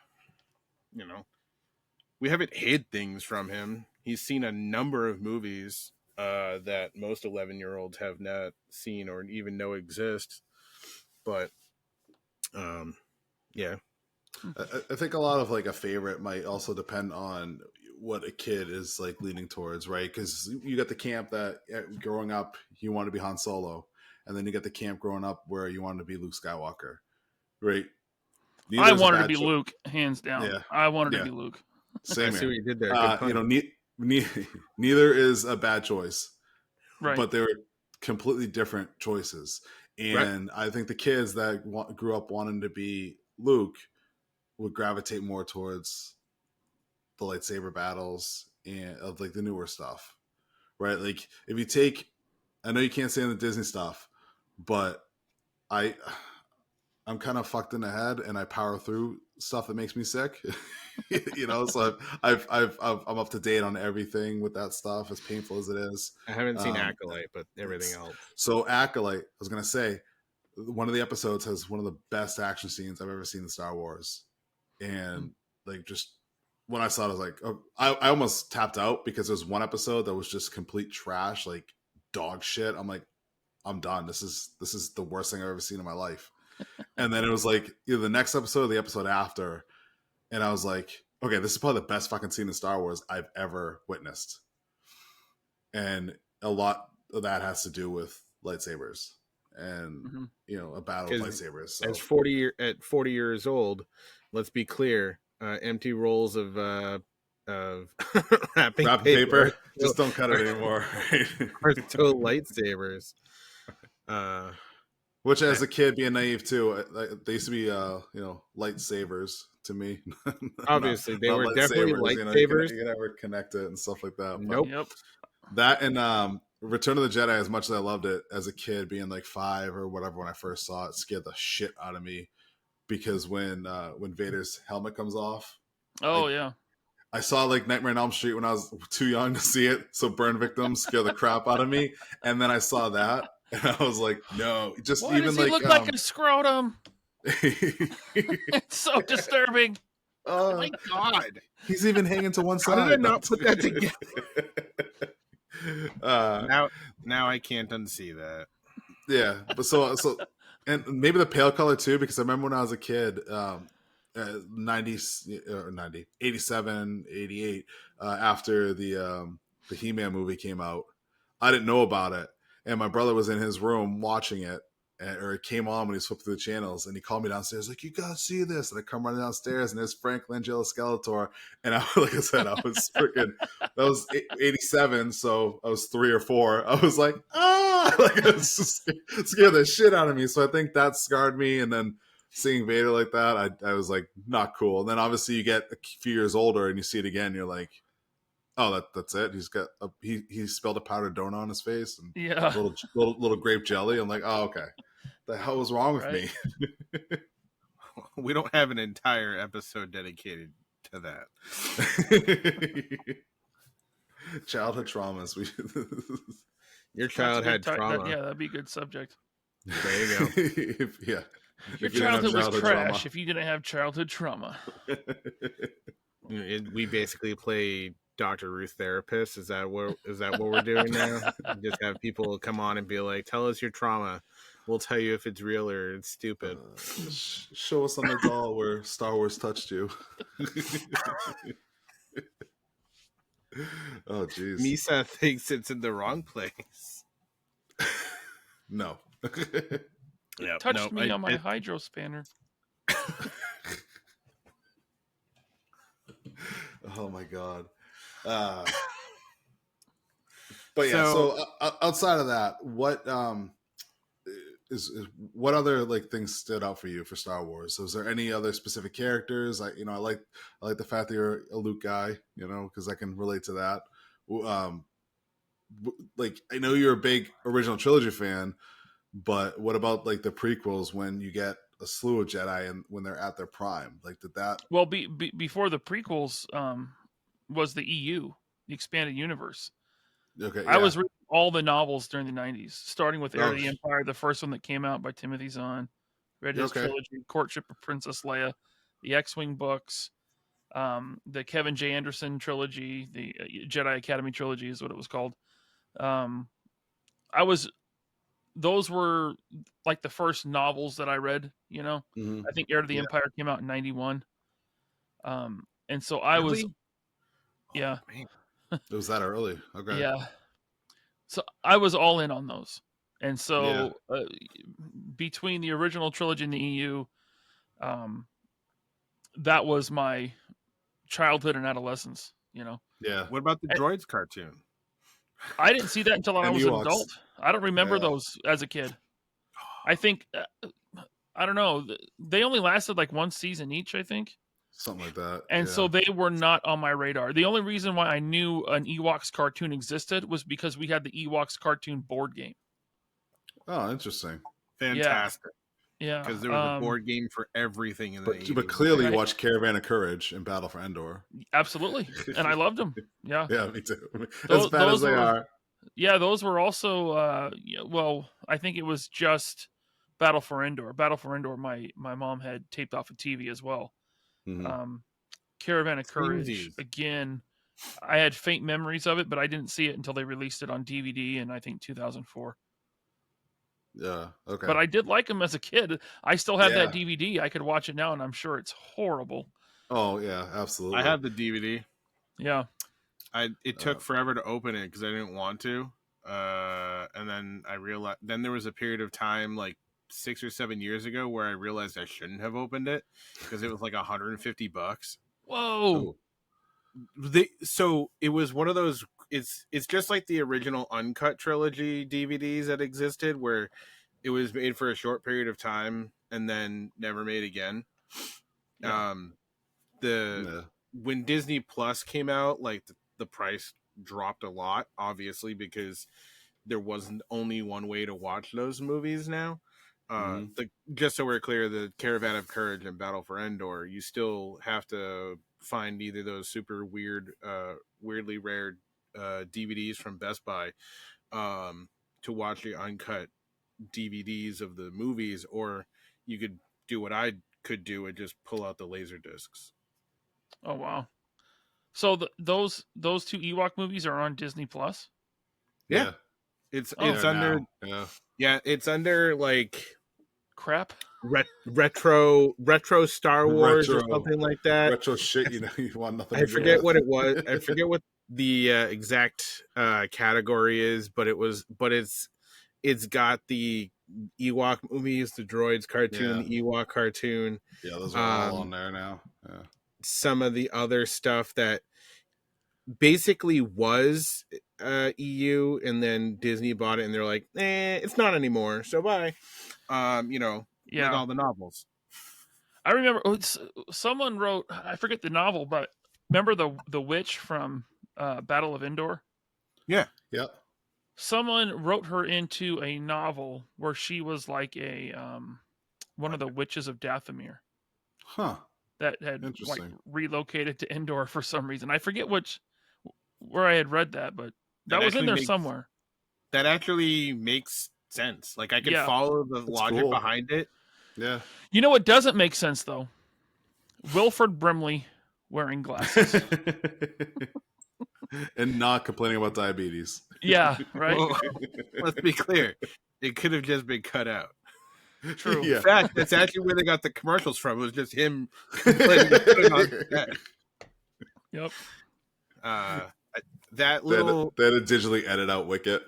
you know, we haven't hid things from him. He's seen a number of movies that most 11-year-olds have not seen or even know exist. But yeah,
I think a lot of like a favorite might also depend on what a kid is like leaning towards, right? Because you got the camp that growing up you want to be Han Solo, and then you got the camp growing up where you want to be Luke Skywalker, right?
I wanted to be Luke, hands down.
Yeah.
I wanted to be Luke.
Same
I
here.
see what you did there.
You know, neither is a bad choice,
Right.
but they were completely different choices. And I think the kids that grew up wanting to be Luke would gravitate more towards the lightsaber battles and of like the newer stuff, right? Like if you take, I know you can't say in the Disney stuff, but I'm kind of fucked in the head and I power through stuff that makes me sick. You know, so I'm up to date on everything with that stuff, as painful as it is.
I haven't seen Acolyte, but everything else.
So Acolyte, I was gonna say, one of the episodes has one of the best action scenes I've ever seen in Star Wars, and like just when I saw it, I was like, oh, I almost tapped out because there's one episode that was just complete trash, like dog shit. I'm like, I'm done. This is the worst thing I've ever seen in my life. And then it was like either the next episode or the episode after, and I was like, okay, this is probably the best fucking scene in Star Wars I've ever witnessed. And a lot of that has to do with lightsabers and you know, a battle of lightsabers. So.
At 40 years old, let's be clear, empty rolls of wrapping paper
just don't cut it anymore. Right?
Are still lightsabers.
Which, as a kid, being naive too, they used to be, you know, lightsabers to me.
Obviously, they were definitely lightsabers.
You can never connect it and stuff like that.
Nope.
Yep.
That and Return of the Jedi, as much as I loved it as a kid, being like 5 or whatever when I first saw it, scared the shit out of me because when Vader's helmet comes off.
Oh yeah.
I saw like Nightmare on Elm Street when I was too young to see it, so burn victims scare the crap out of me. And then I saw that. And I was like, no, just
Why
even
does he
like
look like a scrotum? It's so disturbing.
Oh my god!
He's even hanging to one side.
How did I not put that together? Now I can't unsee that.
Yeah, but so and maybe the pale color too, because I remember when I was a kid, 87, 88, after the He-Man movie came out, I didn't know about it. And my brother was in his room watching it, or it came on when he flipped through the channels, and he called me downstairs like, "You gotta see this!" And I come running downstairs, and there's Frank Langella Skeletor, and I, like I said, I was freaking. That was 87, so I was 3 or 4. I was like, like it was just scared the shit out of me. So I think that scarred me, and then seeing Vader like that, I was like, not cool. And then obviously you get a few years older, and you see it again, you're like, oh, that's it. He's got he spilled a powdered donut on his face and little grape jelly. I'm like, oh, okay. The hell was wrong with me?
We don't have an entire episode dedicated to that.
Childhood traumas.
Your
That's a
child
good
had trauma.
yeah, that'd be a good subject.
There you go.
Yeah.
Your
If you didn't have
childhood was
childhood
trash
trauma.
if you didn't have childhood trauma.
We basically play Dr. Ruth therapist. Is that what we're doing now? Just have people come on and be like, "Tell us your trauma. We'll tell you if it's real or it's stupid."
Show us on the doll where Star Wars touched you. Oh, jeez.
Misa thinks it's in the wrong place.
No.
Yeah,
Touched me on my hydro spanner.
Oh my god. But yeah, so outside of that, what is what other like things stood out for you for Star Wars? So is there any other specific characters? I like the fact that you're a Luke guy, because I can relate to that. Like I know you're a big original trilogy fan, but what about like the prequels when you get a slew of Jedi and when they're at their prime? Like did that?
Well, before the prequels, was the EU, the expanded universe.
Okay,
I was reading all the novels during the 90s, starting with Heir
Oh,
of the Empire, the first one that came out by Timothy Zahn. Read his trilogy, Courtship of Princess Leia, the X-Wing books, the Kevin J. Anderson trilogy, the Jedi Academy trilogy is what it was called. Those were like the first novels that I read,
Mm-hmm.
I think Heir of the Empire came out in 91. And so I was, yeah.
It was that early. Okay.
Yeah. So I was all in on those. And so between the original trilogy and the EU, that was my childhood and adolescence,
Yeah.
What about the Droids cartoon?
I didn't see that until I was an
Ewoks.
adult. I don't remember those as a kid. I think, I don't know. They only lasted like one season each, I think.
Something like that.
And so they were not on my radar. The only reason why I knew an Ewoks cartoon existed was because we had the Ewoks cartoon board game.
Oh, interesting.
Fantastic.
Yeah.
Because there was a board game for everything in the 80s.
But clearly you watched Caravan of Courage and Battle for Endor.
Absolutely. And I loved them. Yeah.
Yeah, me too. As bad as they are.
Yeah, those were also, well, I think it was just Battle for Endor. Battle for Endor, my mom had taped off a TV as well.
Mm-hmm.
Caravan of Courage, again, I had faint memories of it, but I didn't see it until they released it on DVD in, I think, 2004.
Yeah, okay.
But I did like them as a kid. I still have that DVD. I could watch it now, and I'm sure it's horrible.
Oh, yeah, absolutely.
I have the DVD.
Yeah.
It took forever to open it because I didn't want to. And then I realized, then there was a period of time like 6 or 7 years ago where I realized I shouldn't have opened it because it was like $150.
Whoa.
So it was one of those, it's just like the original uncut trilogy DVDs that existed where it was made for a short period of time and then never made again.
Yeah.
When Disney Plus came out, like the price dropped a lot, obviously, because there wasn't only one way to watch those movies now. Just so we're clear, the Caravan of Courage and Battle for Endor, you still have to find either those super weirdly rare DVDs from Best Buy to watch the uncut DVDs of the movies, or you could do what I could do and just pull out the laser discs.
Oh wow! So those two Ewok movies are on Disney Plus.
Yeah. It's under it's under like
crap
retro Star Wars or something like that.
Retro shit, you want nothing.
I forget what it was. I forget what the exact category is, but it's got the Ewok movies, the Droids cartoon, the Ewok cartoon.
Yeah, those are all on there now. Yeah.
Some of the other stuff that basically was EU, and then Disney bought it, and they're like, it's not anymore, so bye. Like all the novels.
I remember someone wrote, I forget the novel, but remember the witch from Battle of Endor?
Yeah. Yep.
Someone wrote her into a novel where she was like a one of the witches of Dathomir.
Huh.
That had like relocated to Endor for some reason. I forget where I had read that, but that was in there somewhere.
that actually makes sense. Like I could
Yeah.
follow the logic
cool.
behind it.
Yeah.
You know what doesn't make sense though? Wilford Brimley wearing glasses.
And not complaining about diabetes.
Yeah, right.
Well, let's be clear. It could have just been cut out.
True.
Yeah.
In fact, that's actually where they got the commercials from. It was just him complaining to put it on set.
Yep.
That little
They had to digitally edit out Wicket.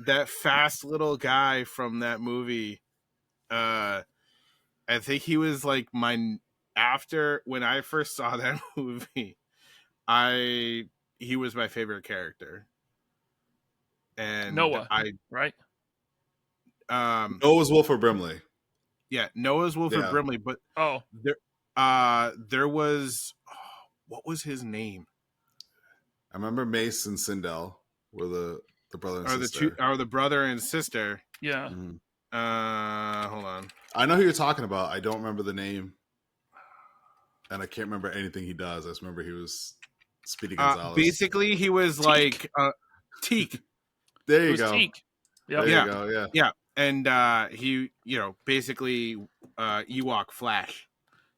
that fast little guy from that movie, I think he was like after when I first saw that movie, he was my favorite character. And
Noah, right?
Noah's Wilford Brimley.
Yeah, Noah's Wilford Brimley, but there was what was his name?
I remember Mace and Sindel were the brother and sister.
The brother and sister.
Yeah.
Mm-hmm.
Hold on.
I know who you're talking about. I don't remember the name, and I can't remember anything he does. I just remember he was Speedy Gonzalez.
Basically, he was
Teak.
like Teak.
There you go.
Teak. Yep.
There you go. Yeah.
And he, basically Ewok Flash.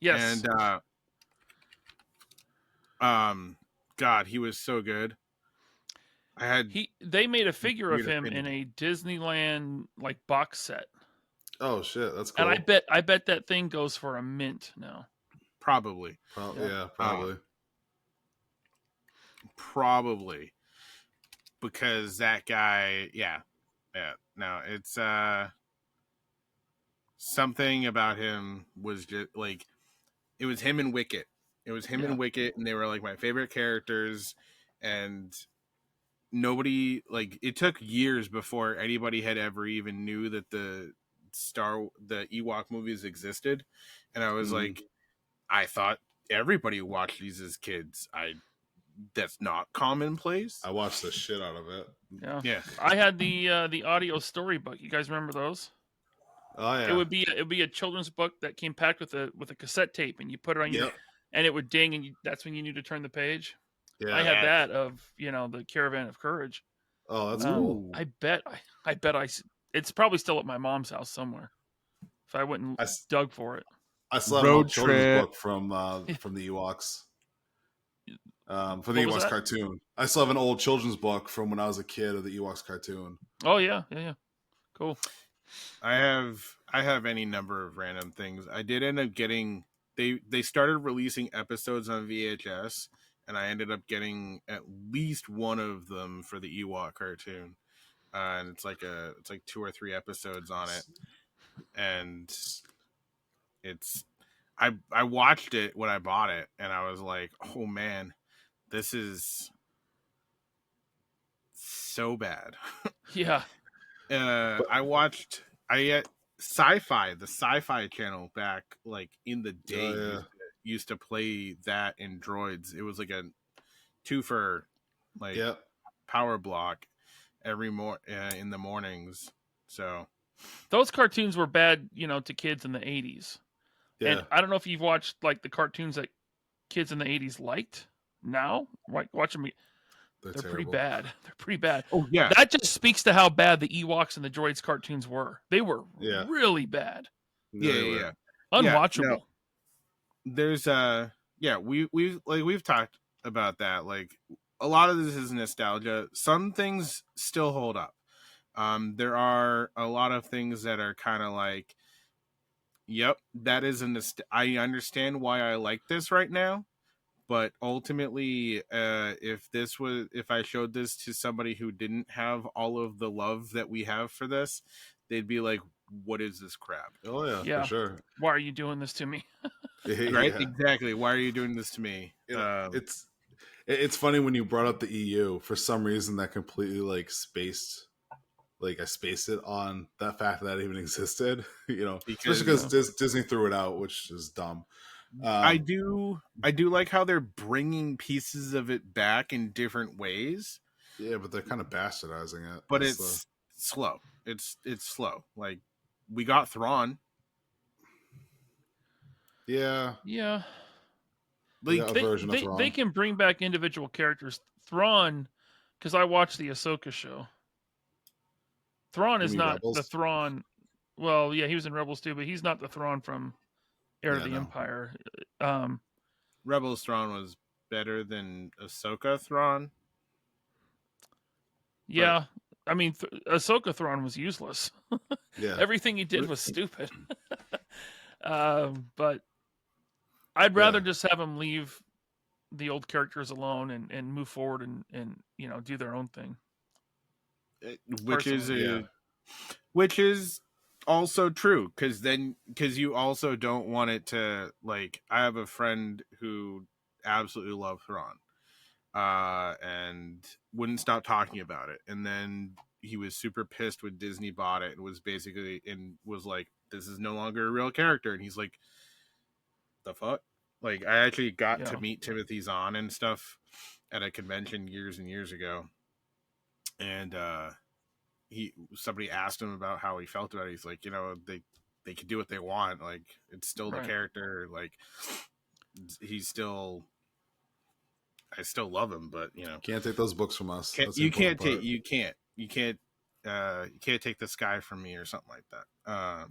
Yes.
And God, he was so good.
They made a figure of him in a Disneyland like box set.
Oh shit, that's cool.
And I bet that thing goes for a mint now.
Probably.
Yeah, probably.
Probably. Because that guy, no, it's something about him was just like it was him and Wicket. It was him and Wicket, and they were like my favorite characters. And nobody it took years before anybody had ever even knew that the Ewok movies existed. And I was like, I thought everybody watched these as kids. That's not commonplace.
I watched the shit out of it.
Yeah. I had the audio storybook. You guys remember those?
Oh yeah.
It would be a children's book that came packed with a cassette tape, and you put it on your, and it would ding, and that's when you knew to turn the page. Yeah. I had that of the Caravan of Courage.
Oh, that's cool.
I bet it's probably still at my mom's house somewhere. If I wouldn't dug for it.
I still have an old children's book from the Ewoks. For the Ewoks cartoon. I still have an old children's book from when I was a kid of the Ewoks cartoon.
Oh yeah. Cool.
I have any number of random things. I did end up getting they started releasing episodes on VHS, and I ended up getting at least one of them for the Ewok cartoon. And it's like 2 or 3 episodes on it. And I watched it when I bought it, and I was like, oh man, this is so bad.
Yeah.
I watched the sci-fi channel back like in the day used to play that in Droids. It was like a 2-for power block every in the mornings. So
those cartoons were bad, to kids in the 80s. Yeah. And I don't know if you've watched like the cartoons that kids in the 80s liked. Now, watch them. They're pretty bad. They're pretty bad.
Oh yeah,
that just speaks to how bad the Ewoks and the Droids cartoons were. They were really bad.
Yeah.
Unwatchable.
No. There's we've talked about that. Like a lot of this is nostalgia. Some things still hold up. There are a lot of things that are kind of like, yep, that is I understand why I like this right now. But ultimately, if I showed this to somebody who didn't have all of the love that we have for this, they'd be like, "What is this crap?"
Oh yeah, for sure.
Why are you doing this to me?
Right? Exactly. Why are you doing this to me?
It's funny when you brought up the EU. For some reason, that completely spaced. I spaced it on that fact that it even existed. Especially because Disney threw it out, which is dumb.
I do like how they're bringing pieces of it back in different ways.
Yeah, but they're kind of bastardizing it.
But it's slow. It's slow. Like we got Thrawn.
Yeah.
Like they can bring back individual characters. Thrawn, because I watched the Ahsoka show. Thrawn
You
is
mean
not the
Rebels?
Thrawn. Well, yeah, he was in Rebels too, but he's not the Thrawn from Heir of
Yeah,
the
no.
Empire.
Rebels Thrawn was better than Ahsoka Thrawn.
Yeah, I mean, Ahsoka Thrawn was useless.
Yeah.
Everything he did was stupid. But I'd rather just have him leave the old characters alone and move forward and do their own thing.
Which is
Personally.
which is also true, because you also don't want it to, like, I have a friend who absolutely loved Thrawn, and wouldn't stop talking about it, and then he was super pissed when Disney bought it and was like, this is no longer a real character, and he's like, the fuck. Like, I actually got to meet Timothy Zahn and stuff at a convention years and years ago, and somebody asked him about how he felt about it. He's like, they can do what they want. Like, it's still the character. Like, he's still, I still love him, but
can't take those books from us.
You can't take the sky from me or something like that.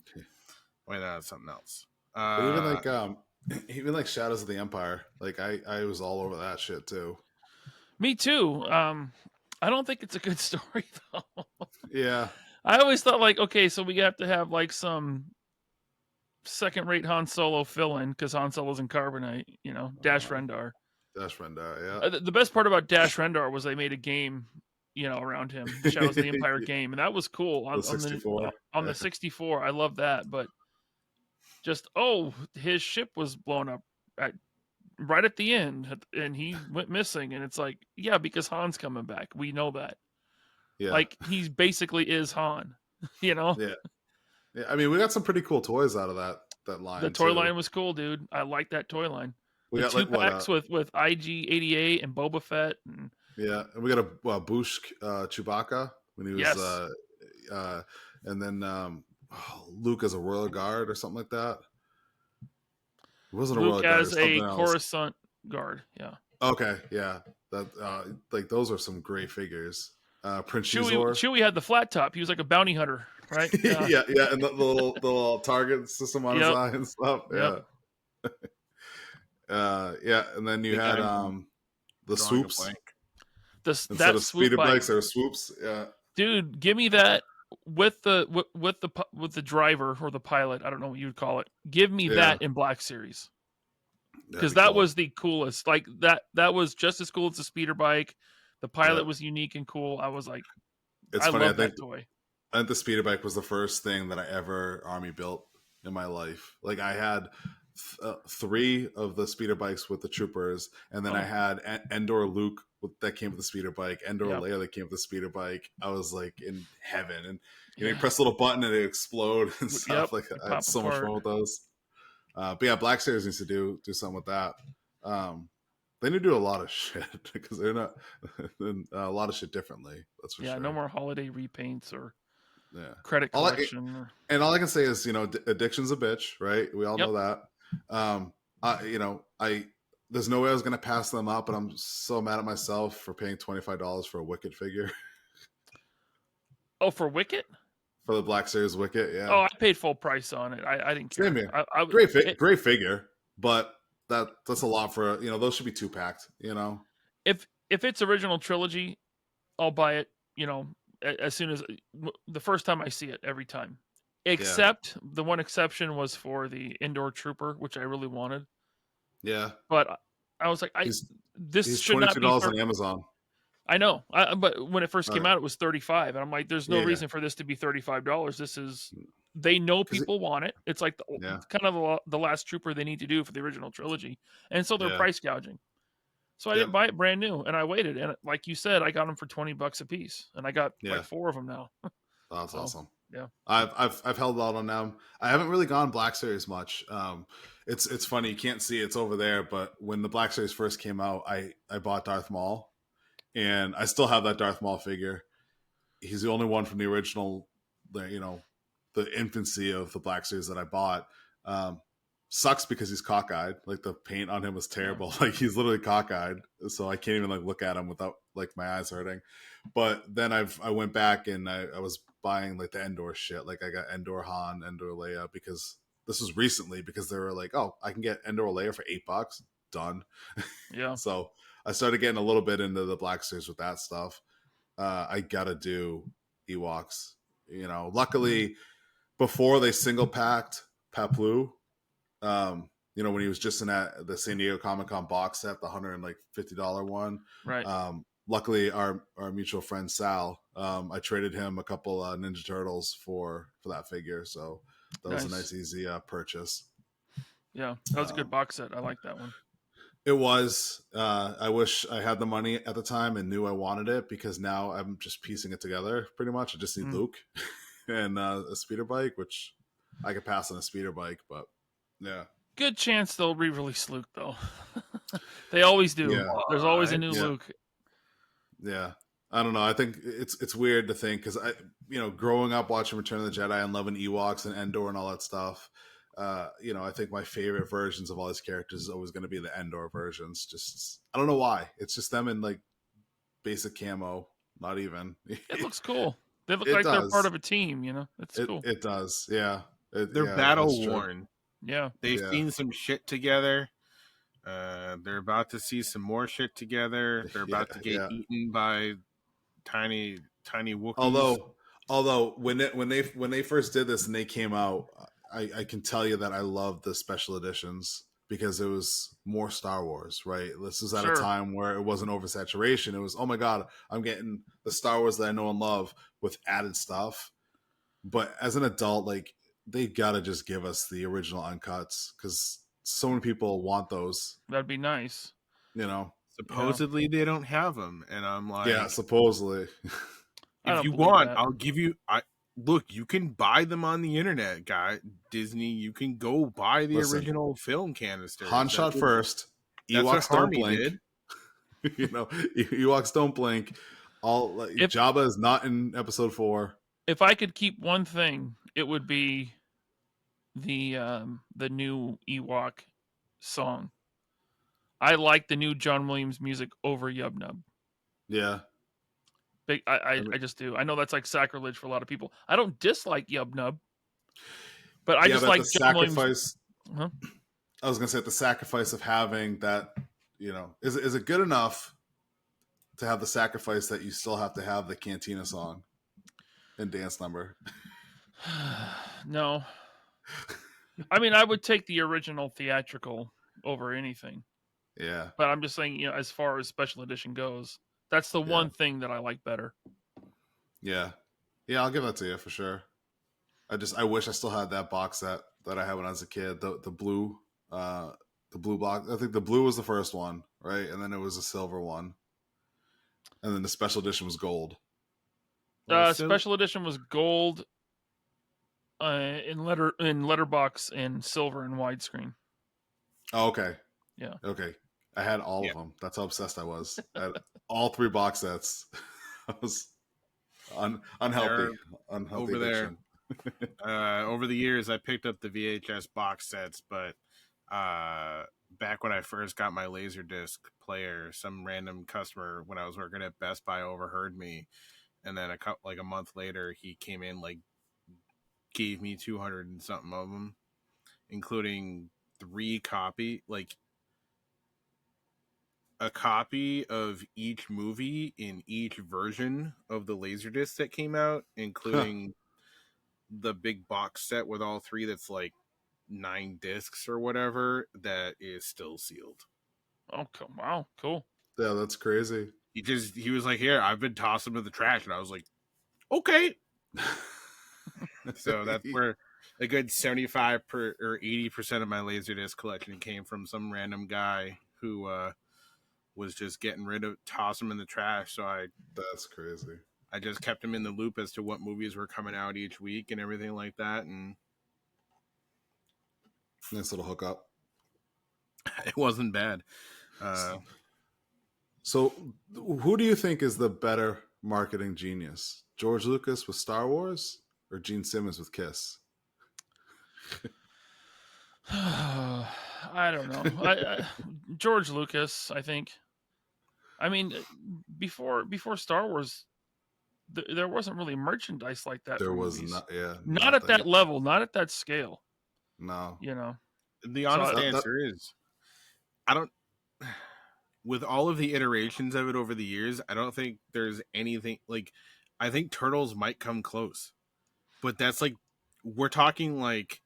Wait, that's something else.
But even like Shadows of the Empire, like I was all over that shit too.
Me too. I don't think it's a good story though.
Yeah.
I always thought, like, okay, so we have to have like some second-rate Han Solo fill-in because Han Solo's in carbonite, Dash Rendar.
Dash Rendar, yeah.
The best part about Dash Rendar was they made a game, around him, the Shadows of the Empire game, and that was cool on the 64. On the 64, I love that, but just his ship was blown up right at the end, and he went missing, and it's like, yeah, because Han's coming back. We know that.
Yeah.
Like, he basically is Han,
Yeah. Yeah. I mean, we got some pretty cool toys out of that line.
The toy line was cool, dude. I like that toy line.
We
the
got
2 packs with IG-88 and Boba Fett. And
we got a Boosh Chewbacca when he was and then Luke as a royal guard or something like that. It wasn't
Luke
a royal
as
guard,
a Coruscant guard. Yeah.
Okay, yeah. That like those are some great figures. Prince
Chewie had the flat top. He was like a bounty hunter, right?
Yeah, and the little target system on his eye and stuff. Yeah. And then you had the swoops. Instead of speeder bikes, there were swoops. Yeah.
Dude, give me that with the driver or the pilot. I don't know what you'd call it. Give me that in Black Series. Because that was the coolest. Like that was just as cool as the speeder bike. The pilot was unique and cool. I was like,
it's funny.
love that toy.
I think the speeder bike was the first thing that I ever army built in my life. Like, I had 3 of the speeder bikes with the troopers, and then I had Endor Luke that came with the speeder bike, Endor Leia that came with the speeder bike. I was like in heaven, and you press a little button and it explode and stuff. Like, I had so much fun with those. But yeah, Black Series needs to do something with that. They need to do a lot of shit because they're not a lot of shit differently. That's for sure.
Yeah, no more holiday repaints or credit collection.
And all I can say is, addiction's a bitch, right? We all know that. There's no way I was going to pass them up, but I'm so mad at myself for paying $25 for a Wicket figure.
Oh, for Wicket?
For the Black Series Wicket, yeah.
Oh, I paid full price on it. I didn't care.
Same here. Great figure, but that's a lot for those should be 2-packed.
If it's original trilogy, I'll buy it. As soon as the first time I see it, every time. Except the one exception was for the Indoor Trooper, which I really wanted.
Yeah,
but I was like, this should not be
$22 on Amazon.
I know, but when it first came out, it was $35, and I'm like, there's no reason for this to be $35. This is, they know people want it. It's like kind of the last Trooper they need to do for the original trilogy, and so they're price gouging. So I didn't buy it brand new, and I waited, and like you said, I got them for $20 a piece, and I got like 4 of them now.
That's awesome.
Yeah,
I've held out on them. I haven't really gone Black Series much. It's funny, you can't see it's over there, but when the Black Series first came out, I bought Darth Maul. And I still have that Darth Maul figure. He's the only one from the original, the infancy of the Black Series that I bought. sucks because he's cockeyed. Like the paint on him was terrible. Like he's literally cockeyed, so I can't even like look at him without like my eyes hurting. But then I went back and I was buying like the Endor shit. Like I got Endor Han, Endor Leia, because this was recently, because they were like, oh, I can get Endor Leia for $8. Done.
Yeah.
So I started getting a little bit into the Black Series with that stuff. I gotta do Ewoks. You know, luckily before they single packed Paplu, you know, when he was just in the San Diego Comic-Con box set, the $150 one.
Right.
Luckily our mutual friend Sal, I traded him a couple Ninja Turtles for that figure, so that was a nice easy purchase.
Yeah, that was a good box set. I like that one.
It was. I wish I had the money at the time and knew I wanted it, because now I'm just piecing it together pretty much. I just need Luke and a speeder bike, which I could pass on a speeder bike, but yeah.
Good chance they'll re-release Luke though. They always do.
Yeah.
There's always a new Luke.
Yeah. I don't know. I think it's weird to think, because I, you know, growing up watching Return of the Jedi and loving Ewoks and Endor and all that stuff, you know, I think my favorite versions of all these characters is always going to be the Endor versions. Just, I don't know why. It's just them in like basic camo. Not even.
It looks cool. They look like they're part of a team. You know, it's cool.
It does. Yeah.
They're battle worn.
Yeah.
They've seen some shit together. They're about to see some more shit together. They're about to get eaten by tiny Wookiees.
Although when they first did this and they came out, I can tell you that I love the special editions, because it was more Star Wars, right? This is at a time where it wasn't oversaturation. It was, oh my God, I'm getting the Star Wars that I know and love with added stuff. But as an adult, like, they gotta just give us the original uncuts, because so many people want those.
That'd be nice.
You know,
supposedly they don't have them, and I'm like,
yeah, supposedly.
If you want, I'll give you. Look, you can buy them on the internet, guy. Disney, you can go buy the original film canisters.
Han shot first. Ewoks don't blink. You know, Ewoks don't blink. Jabba is not in episode 4.
If I could keep one thing, it would be the new Ewok song. I like the new John Williams music over Yub Nub.
Yeah.
I just do. I know that's like sacrilege for a lot of people. I don't dislike Yub Nub, but I just like John Williams. Huh?
I was gonna say, the sacrifice of having that, you know, is it good enough to have the sacrifice that you still have to have the Cantina song and dance number?
No. I mean, I would take the original theatrical over anything.
Yeah.
But I'm just saying, you know, as far as special edition goes, that's the one thing that I like better.
Yeah. Yeah, I'll give that to you for sure. I wish I still had that box set that I had when I was a kid. The blue box. I think the blue was the first one, right? And then it was a silver one. And then the special edition was gold.
Special edition was gold in letterbox, and silver and widescreen.
Oh, okay.
Yeah.
Okay. I had all of them. That's how obsessed I was. I had all 3 box sets. I was unhealthy
over there. Over the years, I picked up the VHS box sets, but back when I first got my Laserdisc player, some random customer when I was working at Best Buy overheard me, and then a month later, he came in, like, gave me 200 and something of them, including 3 copy, like a copy of each movie in each version of the Laserdisc that came out, including the big box set with all 3 that's like 9 discs or whatever, that is still sealed.
Oh, wow, cool.
Yeah, that's crazy.
He was like, here, I've been tossing them in the trash, and I was like, okay. So that's where a good 75 or 80% of my Laserdisc collection came from. Some random guy who was just getting rid of, toss them in the trash. So
that's crazy.
I just kept him in the loop as to what movies were coming out each week and everything like that. And
nice little hookup.
It wasn't bad.
So who do you think is the better marketing genius? George Lucas with Star Wars or Gene Simmons with Kiss?
I don't know. George Lucas, I think. I mean, before Star Wars, there wasn't really merchandise like that
There
for
was
movies. Not at
nothing.
that level, not at that scale.
No.
You know.
The
So
honest answer is, I don't. With all of the iterations of it over the years, I don't think there's anything like. I think Turtles might come close, but that's like we're talking like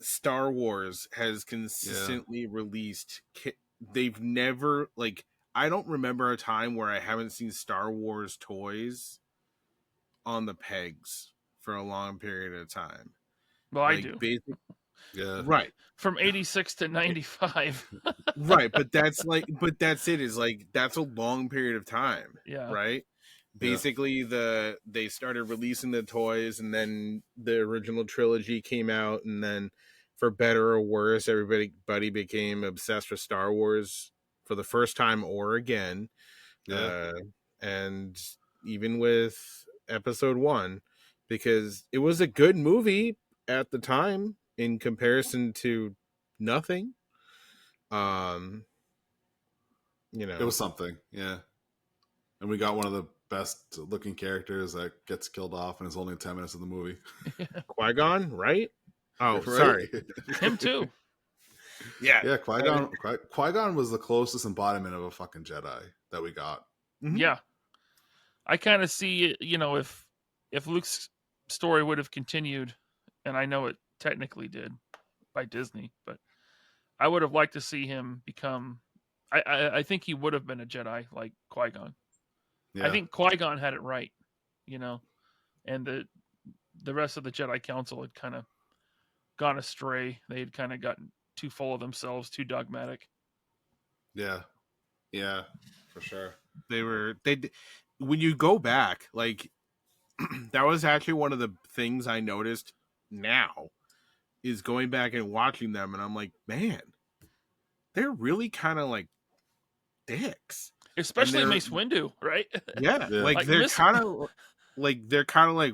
Star Wars has consistently released. They've never like. I don't remember a time where I haven't seen Star Wars toys on the pegs for a long period of time.
well, I
Like
do.
basic,
Yeah.
right,
From 86 to 95.
right, but that's it. Is like that's a long period of time,
Yeah.
right?
Yeah.
Basically, they started releasing the toys, and then the original trilogy came out, and then for better or worse, everybody became obsessed with Star Wars for the first time or again.
Yeah.
And even with Episode 1, because it was a good movie at the time in comparison to nothing.
It was something. Yeah. And we got one of the best looking characters that gets killed off and is only 10 minutes of the movie.
Qui-Gon, right? Oh,
Right?
sorry.
Him too.
Yeah.
Yeah, Qui-Gon was the closest embodiment of a fucking Jedi that we got.
Mhm.
Yeah. I kind of see, if Luke's story would have continued, and I know it technically did by Disney, but I would have liked to see him become. I think he would have been a Jedi like Qui-Gon.
Yeah.
I think Qui-Gon had it right, and the rest of the Jedi Council had kind of gone astray. They had kind of gotten too full of themselves, too dogmatic.
Yeah. Yeah, for sure.
When you go back, like that was actually one of the things I noticed now is going back and watching them, and I'm like, man, they're really kind of like dicks.
Especially Mace Windu, right?
Yeah,
Yeah.
like
Like,
they're
Miss-
kind of like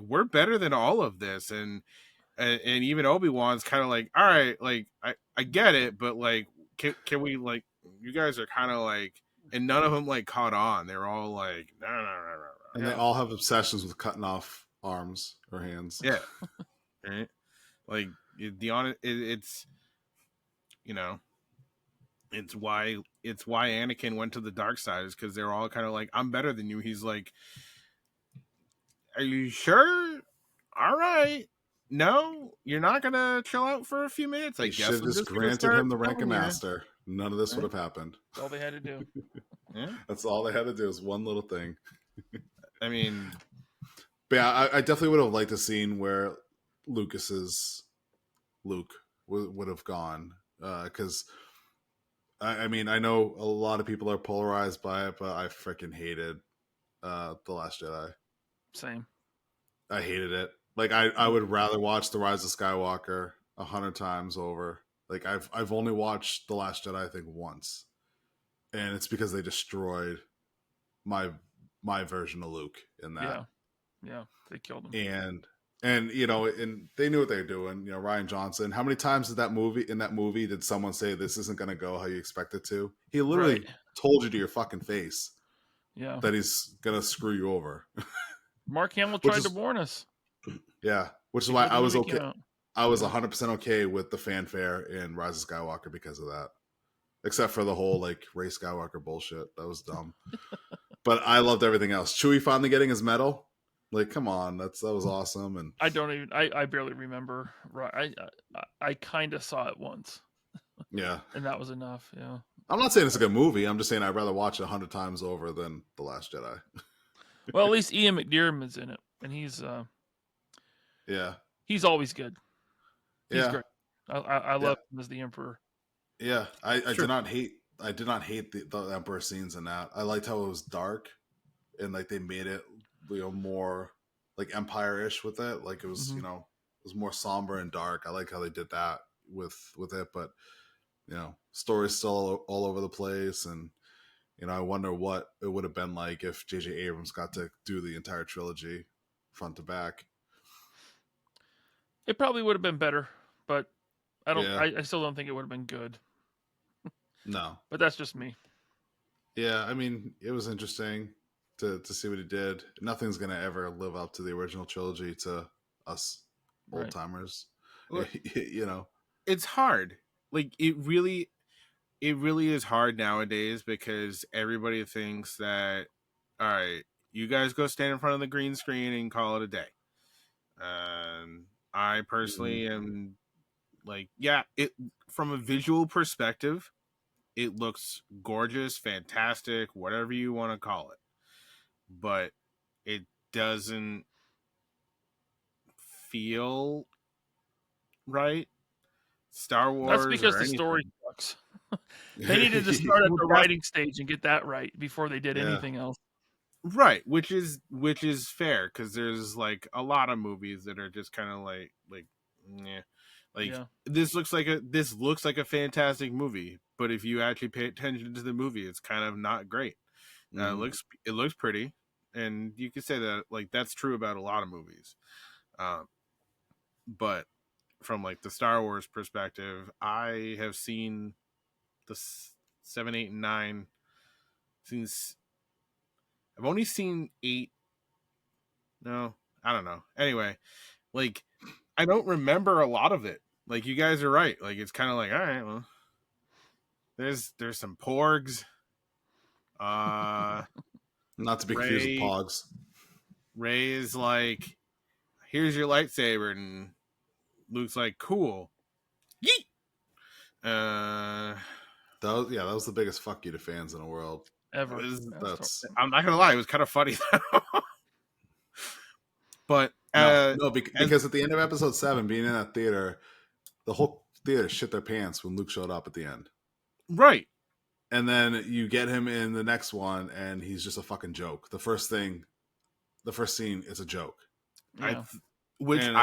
we're better than all of this, and even Obi-Wan's kind of like, all right, like I get it, but like can we like you guys are kind of like, and none of them like caught on. They're all like no.
And they all have obsessions with cutting off arms or hands.
Yeah, right. Like it's it's why Anakin went to the dark side is because they're all kind of like, I'm better than you. He's like, are you sure? All right. No, you're not gonna chill out for a few minutes. I
They
guess
should have
I'm
just
gonna
granted
start
him the rank of
killing you.
master. None of this would have happened.
That's all they had to do.
Yeah.
That's all they had to do is one little thing.
I mean,
But yeah, I definitely would have liked a scene where Lucas's Luke would have gone. Because, I mean, I know a lot of people are polarized by it, but I freaking hated The Last Jedi.
Same.
I hated it. Like, I would rather watch The Rise of Skywalker 100 times over. Like, I've only watched The Last Jedi, I think, once. And it's because they destroyed my version of Luke in that.
Yeah, they killed him.
And and they knew what they were doing. Rian Johnson. How many times in that movie did someone say this isn't going to go how you expect it to? He literally told you to your fucking face that he's going to screw you over.
Mark Hamill tried to warn us.
Yeah, which is why I was okay. I was 100% okay with the fanfare in Rise of Skywalker because of that. Except for the whole like Rey Skywalker bullshit. That was dumb. But I loved everything else. Chewie finally getting his medal. Like, come on, that was awesome. And
I barely remember. Right, I kind of saw it once.
Yeah,
and that was enough. Yeah,
I'm not saying it's a good movie. I'm just saying I'd rather watch it 100 times over than The Last Jedi.
Well, at least Ian McDiarmid's in it, and he's always good. He's great. I love him as the Emperor.
Yeah, I did not hate the Emperor scenes in that. I liked how it was dark, and like they made it more like Empire-ish with it. Like it was it was more somber and dark. I like how they did that with it, but story's still all over the place, and I wonder what it would have been like if J.J. Abrams got to do the entire trilogy front to back.
It probably would have been better, but
Yeah.
I still don't think it would have been good,
No.
but that's just me.
Yeah, I mean, it was interesting to see what he did. Nothing's gonna ever live up to the original trilogy to us old
Right.
timers.
Look,
You know.
it's hard. Like it really is hard nowadays because everybody thinks that, all right, you guys go stand in front of the green screen and call it a day. I
Mhm.
personally am like, yeah, it from a visual perspective, it looks gorgeous, fantastic, whatever you want to call it, but it doesn't feel right. Star
That's
Wars
because
or
the story
anything.
sucks. They needed to start at
Well,
the
that's
writing stage and get that right before they did
Yeah.
anything else.
right, which is fair because there's like a lot of movies that are just kind of like yeah, like
Yeah.
this looks like a fantastic movie, but if you actually pay attention to the movie, it's kind of not great.
Mhm.
It looks pretty, and you could say that like that's true about a lot of movies. Um, but from like the Star Wars perspective, I have seen the 7, 8, and 9 since I've only seen 8. No, I don't know. Anyway, like I don't remember a lot of it. Like you guys are right. Like it's kind of like, all right, well, there's some porgs. Uh
Not to be confused with
Ray
Pogs.
Ray is like, here's your lightsaber, and Luke's like, cool. Yeet.
That was the biggest fuck you to fans in the world.
It
Ever.
was,
That's
I'm not gonna lie, it was kind of funny. But
no,
as
because at the end of episode 7, being in that theater, the whole theater shit their pants when Luke showed up at the end.
right,
And then you get him in the next one, and he's just a fucking joke. The first scene is a joke,
I
Yeah.
which
and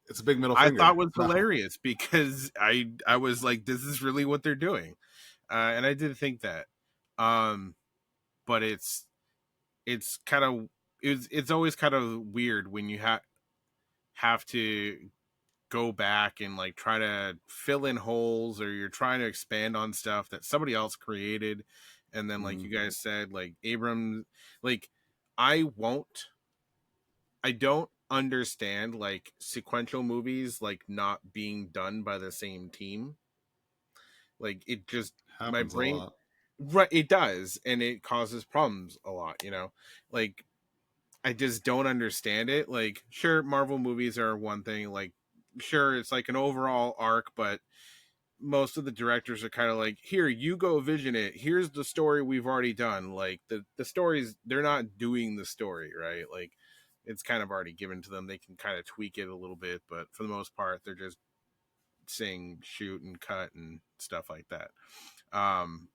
it's a big middle
I
finger.
thought was
No.
hilarious because I was like, this is really what they're doing, and I did think that, but it's kind of it's always kind of weird when you have to go back and like try to fill in holes or you're trying to expand on stuff that somebody else created, and then like you guys said, like Abrams, like I won't I don't understand like sequential movies like not being done by the same team. Like it just my
Happens a
brain
lot.
right it does and it causes problems a lot, you know. Like I just don't understand it. Like sure Marvel movies are one thing, like sure it's like an overall arc, but most of the directors are kind of like, here, you go vision it. Here's the story we've already done. Like the stories, they're not doing the story, right? Like it's kind of already given to them. They can kind of tweak it a little bit, but for the most part, they're just saying shoot and cut and stuff like that. Um,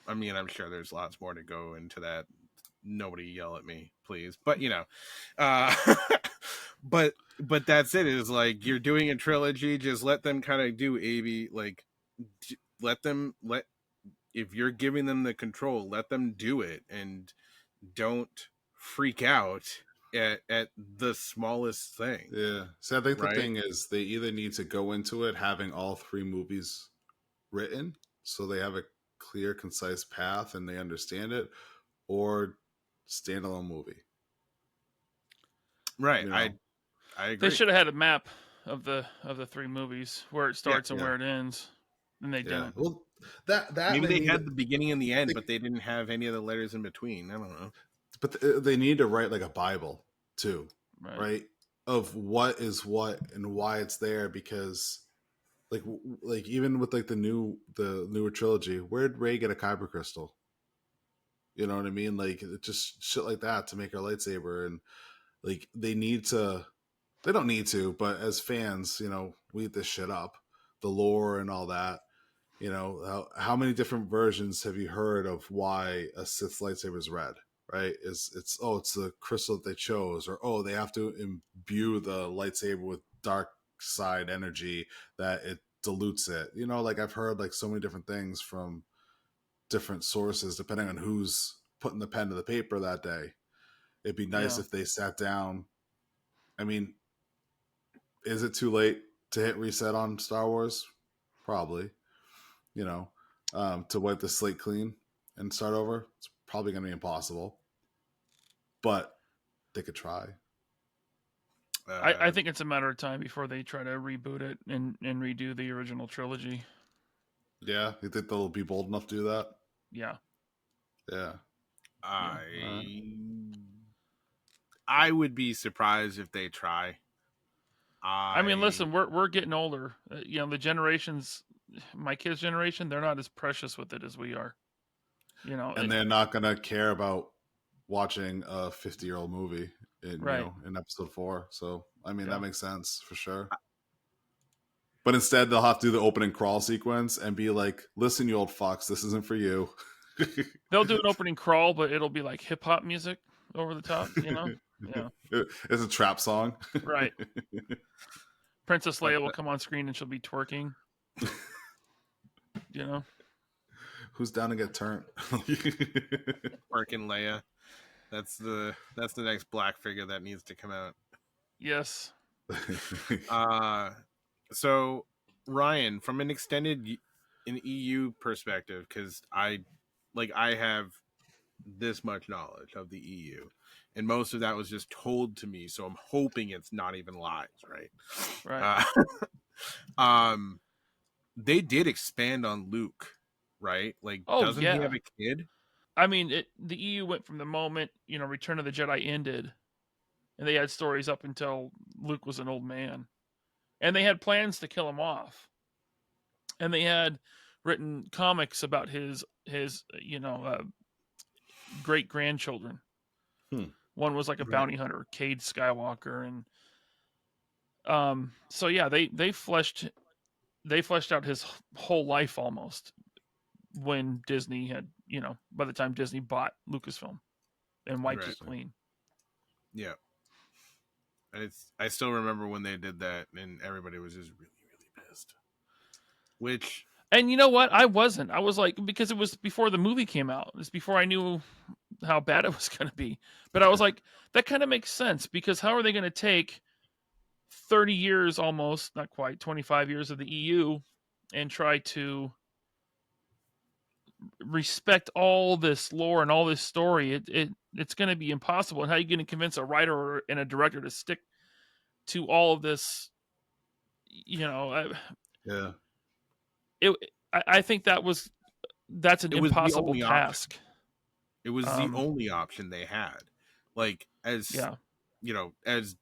I mean, I'm sure there's lots more to go into that. Nobody yell at me, please. But you know, uh, but that's it. Is like you're doing a trilogy. Just let them kind of do AB. Like let them let if you're giving them the control, let them do it, and don't freak out at the smallest thing.
Yeah. See, I think the
Right?
thing is they either need to go into it having all 3 movies written so they have a clear, concise path and they understand it, or standalone movie.
Right.
You
I
know?
I
They
agree.
should have had a map of the 3 movies, where it
Yeah.
starts and
Yeah.
where it ends, and they
Yeah.
don't.
Well, that
Maybe
they
they
need,
had the beginning and the end,
they,
but they didn't have any of the letters in between. I don't know.
but they need to write like a Bible too,
Right.
right? Of what is what and why it's there, because like even with like the newer trilogy, where did Ray get a kyber crystal? You know what I mean? Like just shit like that to make her lightsaber, and like they don't need to, but as fans, you know, we eat this shit up, the lore and all that. You know, how many different versions have you heard of why a Sith lightsaber is red? Right? It's it's the crystal that they chose, or oh, they have to imbue the lightsaber with dark side energy that it dilutes it. You know, like I've heard like so many different things from different sources depending on who's putting the pen to the paper that day. It'd be nice
Yeah.
if they sat down. I mean, is it too late? to hit reset on Star Wars, probably. You know, to wipe the slate clean and start over, it's probably going to be impossible. But they could try.
I think it's a matter of time before they try to reboot it and redo the original trilogy.
Yeah, you think they'll be bold enough to do that?
Yeah.
Yeah.
I would be surprised if they try.
I mean, listen, we're getting older. You know, the generations, my kids' generation, they're not as precious with it as we are. You know,
And they're not going to care about watching a 50-year-old movie in
right.
you know, in episode 4. So I mean, that makes sense for sure. But instead, they'll have to do the opening crawl sequence and be like, "Listen, you old fucks, this isn't for you."
They'll do an opening crawl, but it'll be like hip hop music over the top. You know, yeah,
it's a trap song,
right? Princess Leia will come on screen and she'll be twerking. You know,
who's down to get turned?
Twerking Leia. That's the next black figure that needs to come out.
Yes.
So Ryan, from an EU perspective, because I have this much knowledge of the EU, and most of that was just told to me, so I'm hoping it's not even lies, right?
Right.
They did expand on Luke, right? Like, doesn't he have a kid?
I mean, the EU went from the moment, you know, Return of the Jedi ended, and they had stories up until Luke was an old man. And they had plans to kill him off. And they had written comics about his great-grandchildren. One was like a bounty hunter, Cade Skywalker, and so yeah, they fleshed out his whole life almost when Disney had, you know, by the time Disney bought Lucasfilm and wiped it clean.
Yeah. I still remember when they did that, and everybody was just really, really pissed.
And you know what? I wasn't. I was like, because it was before the movie came out. It was before I knew how bad it was going to be. But I was like, that kind of makes sense, because how are they going to take 30 years almost, not quite, 25 years of the EU and try to respect all this lore and all this story? It's going to be impossible. And how are you going to convince a writer and a director to stick to all of this? You know, I think that's an impossible task.
It was the only option they had. Like, you know, as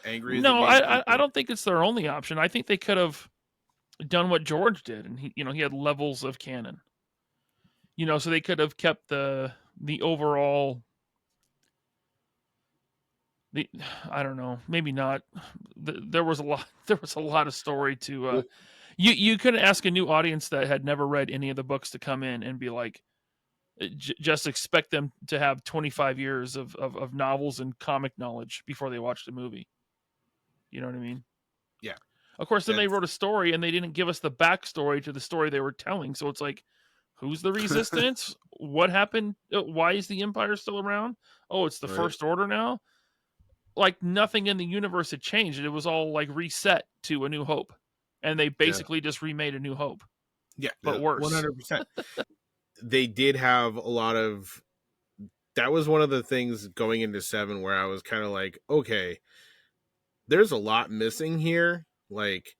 angry as
no, I don't think it's their only option. I think they could have done what George did, and he had levels of canon. You know, so they could have kept the overall. I don't know, maybe not. There was a lot of story to. You couldn't ask a new audience that had never read any of the books to come in and be like, just expect them to have 25 years of novels and comic knowledge before they watch the movie. You know what I mean?
Yeah.
Of course, then they wrote a story and they didn't give us the backstory to the story they were telling. So it's like, who's the Resistance? What happened? Why is the Empire still around? Oh, it's the First Order now? Like, nothing in the universe had changed. It was all like reset to A New Hope. And they basically just remade A New Hope.
Yeah.
But worse.
100%. They did have a lot of... That was one of the things going into 7 where I was kind of like, okay, there's a lot missing here. Like,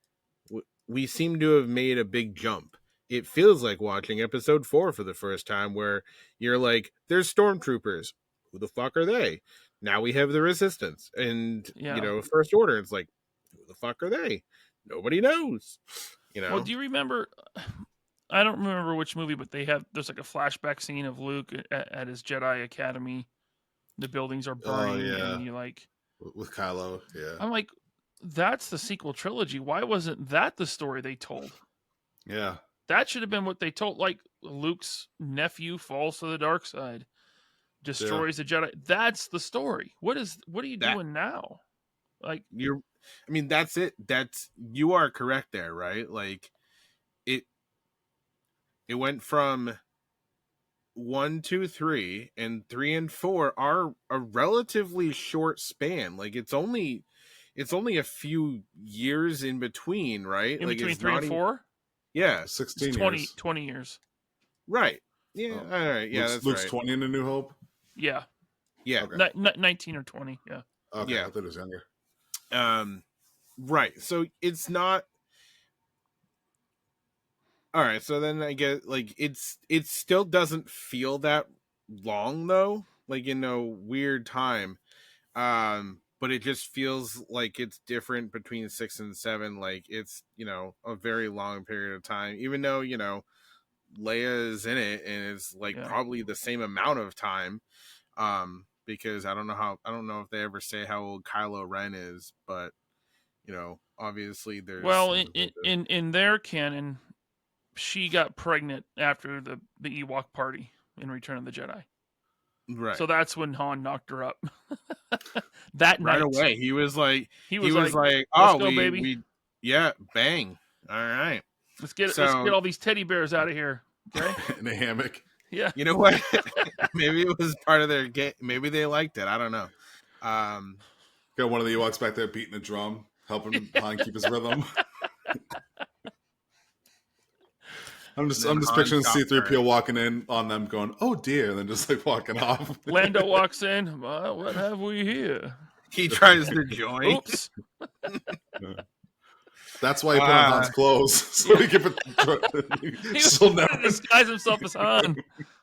we seem to have made a big jump. It feels like watching episode 4 for the first time, where you're like, there's stormtroopers. Who the fuck are they? Now we have the Resistance. And, you know, First Order. It's like, who the fuck are they? Nobody knows. You know?
Well, do you remember... I don't remember which movie, but there's like a flashback scene of Luke at his Jedi Academy. The buildings are burning, and you like...
With Kylo, yeah.
I'm like, that's the sequel trilogy. Why wasn't that the story they told?
Yeah.
That should have been what they told. Like, Luke's nephew falls to the dark side, destroys the Jedi. That's the story. What are you doing now? Like,
that's it. You are correct there, right? Like, it went from 1, 2, 3, and 3 and 4 are a relatively short span. Like, it's only it's only a few years in between, right?
In
Like
between
it's
3
not
and
even,
4,
yeah,
16
it's 20,
years.
20 years.
right. Yeah,
Oh.
all right. Yeah, that's
Luke's
right.
20 in A New Hope.
Yeah,
Yeah,
Okay.
19 or 20. Yeah,
Okay.
Yeah.
I thought it was younger.
Right. So it's not. All right. So then I get like it still doesn't feel that long though, like in a weird time. But it just feels like it's different between 6 and 7. Like it's, a very long period of time, even though, Leia is in it and it's like
yeah.
probably the same amount of time. Because I don't know if they ever say how old Kylo Ren is, but obviously there's
Well,
I don't think they do.
in their canon, she got pregnant after the Ewok party in Return of the Jedi.
right.
So that's when Han knocked her up. That
Right
night,
away he was like
he was like,
like,
"Let's
oh,
go, baby.
we yeah, bang. All right.
Let's get
So
all these teddy bears out of here." Okay.
In a hammock.
Yeah.
you know what? Maybe it was part of their game. Maybe they liked it. I don't know.
Got one of the Ewoks back there beating a drum, helping Han keep his rhythm. I'm just
Han
picturing
shot
C-3PO walking in on them going, "Oh dear," and then just like walking off.
Lando walks in. Well, what have we here?
He tries to join.
Oops.
That's why he put on Han's clothes, so he can
He was
she'll
trying to
never.
disguise himself as Han.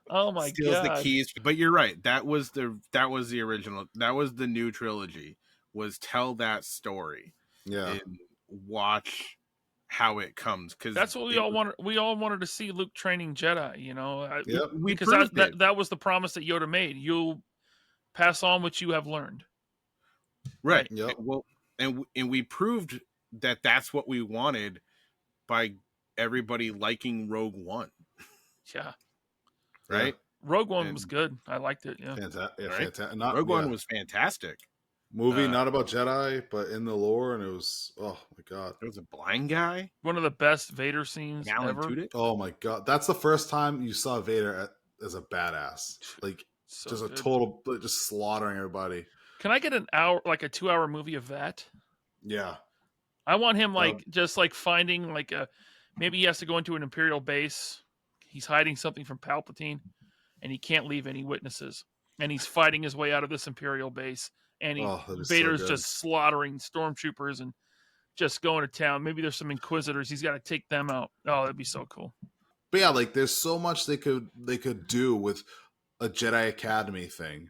Oh my
Steals
god.
the keys. But you're right. That was the original. That was the new trilogy. Was tell that story
Yeah,
and watch how it comes, because
That's what we all wanted. We all wanted to see Luke training Jedi.
Yep.
we
Because
proved it.
that was the promise that Yoda made. You'll pass on what you have learned.
Right.
Yep.
Well, and we proved that that's what we wanted by everybody liking Rogue One,
Yeah.
right?
Rogue One
And-
was good. I liked it. Yeah.
Fantastic.
Right?
Fantastic.
Rogue One was fantastic.
movie, not about Jedi, but in the lore, and it was, oh my god.
There was a blind guy,
One of the best Vader scenes
Alan
ever.
Tudyk.
Oh my god, that's the first time you saw Vader as a badass, like
So
just a
good.
total, just slaughtering everybody.
Can I get an hour, like a 2-hour movie of that?
Yeah,
I want him just finding maybe he has to go into an Imperial base. He's hiding something from Palpatine, and he can't leave any witnesses. And he's fighting his way out of this Imperial base, and
that'd be so
Vader's
good.
just slaughtering stormtroopers and just going to town. Maybe there's some Inquisitors. He's got to take them out. Oh, that'd be so cool.
But yeah, like there's so much they could do with a Jedi Academy thing,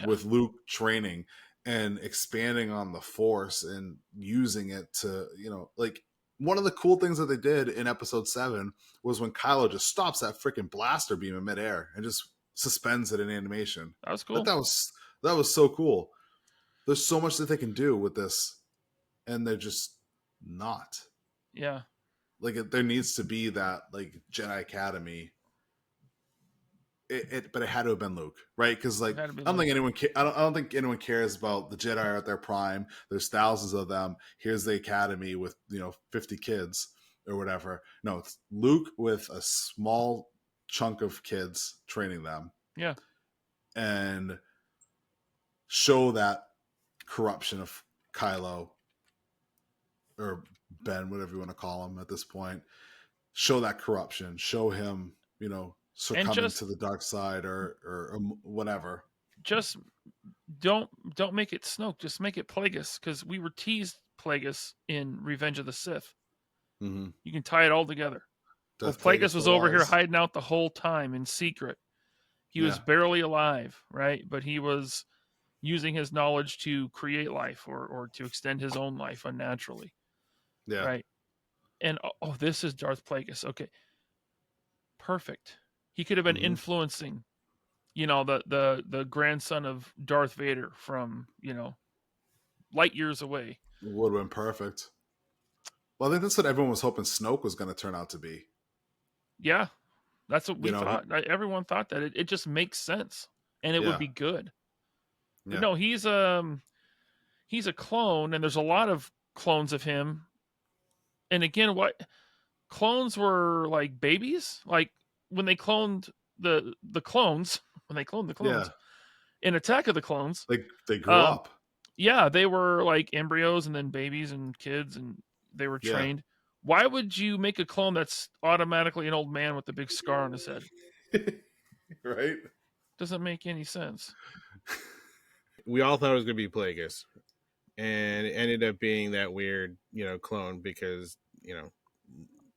with Luke training and expanding on the Force and using it to, like one of the cool things that they did in Episode 7 was when Kylo just stops that freaking blaster beam in midair and just suspends it in animation.
That was cool.
That was so cool. There's so much that they can do with this, and they're just not.
Yeah.
Like there needs to be that like Jedi Academy. But it had to have been Luke, right? Because like I don't think anyone I don't think anyone cares about the Jedi are at their prime. There's thousands of them. Here's the academy with 50 kids or whatever. No, it's Luke with a small chunk of kids training them.
Yeah,
and show that corruption of Kylo or Ben, whatever you want to call him at this point. Show that corruption. Show him, succumbing to the dark side or whatever.
Just don't make it Snoke. Just make it Plagueis, because we were teased Plagueis in Revenge of the Sith.
Mm-hmm.
You can tie it all together. Plagueis was over here hiding out the whole time in secret. He was barely alive, right? But he was using his knowledge to create life or to extend his own life unnaturally.
Yeah.
Right. And this is Darth Plagueis. Okay. Perfect. He could have been influencing, the grandson of Darth Vader from, light years away.
It would have been perfect. Well, I think that's what everyone was hoping Snoke was going to turn out to be.
Yeah. That's what we thought. Everyone thought that. It just makes sense. And it would be good. But no, he's a clone, and there's a lot of clones of him. And again, what clones were like babies? Like when they cloned the clones, in Attack of the Clones,
they grew up.
Yeah, they were like embryos and then babies and kids, and they were
Yeah.
trained. Why would you make a clone that's automatically an old man with a big scar on his head?
Right?
Doesn't make any sense.
We all thought it was going to be Plagueis, and it ended up being that weird, clone because,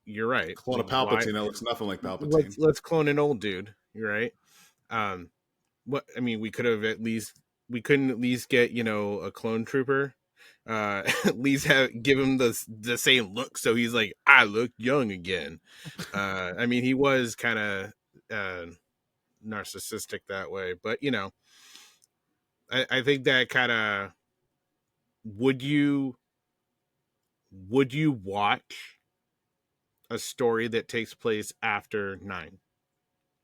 you're right.
Clone a
Why?
Palpatine that looks nothing like Palpatine.
Let's clone an old dude. You're right. What I mean, we couldn't at least get a clone trooper. At least give him the same look, so he's like, I look young again. I mean, he was kind of narcissistic that way, but I think that kind of would you watch a story that takes place after 9?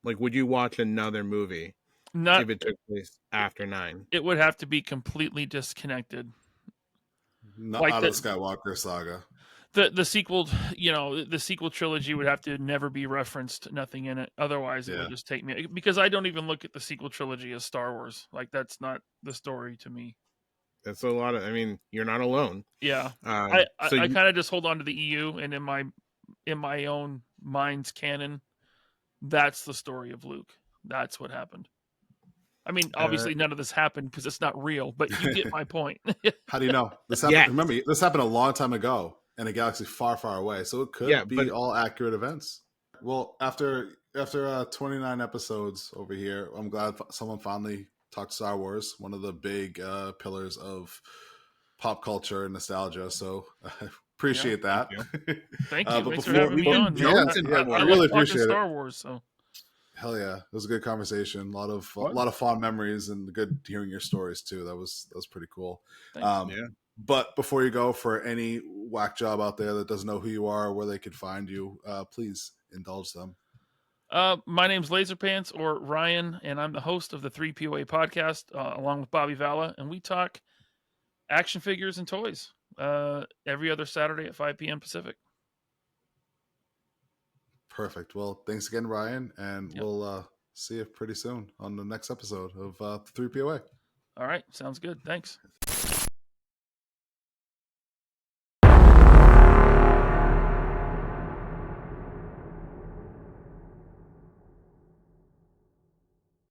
Like, would you watch another movie
Not
if it took place after 9?
it would have to be completely disconnected.
Not
Like
out of the Skywalker saga.
the sequel, the sequel trilogy would have to never be referenced, nothing in it. Otherwise, it
Yeah.
would just take me, because I don't even look at the sequel trilogy as Star Wars. Like, that's not the story to me.
That's a lot of. I mean, you're not alone.
Yeah,
So
I kind of just hold on to the EU, and in my own mind's canon, that's the story of Luke. That's what happened. I mean, obviously, none of this happened because it's not real, but you get my point.
How do you know? This happened.
Yeah.
Remember, this happened a long time ago in a galaxy far, far away. So it could be
but
all accurate events. Well, after 29 episodes over here, I'm glad someone finally talked Star Wars, one of the big pillars of pop culture and nostalgia. So I appreciate that.
Thank you.
But
Thanks for
before
having
we
me on.
yeah,
I
I
love
really
talking
appreciate
Star
it.
Wars. So
Hell yeah, it was a good conversation. A lot of fond memories and good hearing your stories too. That was pretty cool.
thanks.
But before you go, for any whack job out there that doesn't know who you are or where they could find you, please indulge them.
My name's LaserPants, or Ryan, and I'm the host of the 3POA podcast, along with Bobby Valla, and we talk action figures and toys every other Saturday at 5 p.m. Pacific.
Perfect. Well, thanks again, Ryan, and we'll see you pretty soon on the next episode of 3POA.
All right, sounds good. Thanks.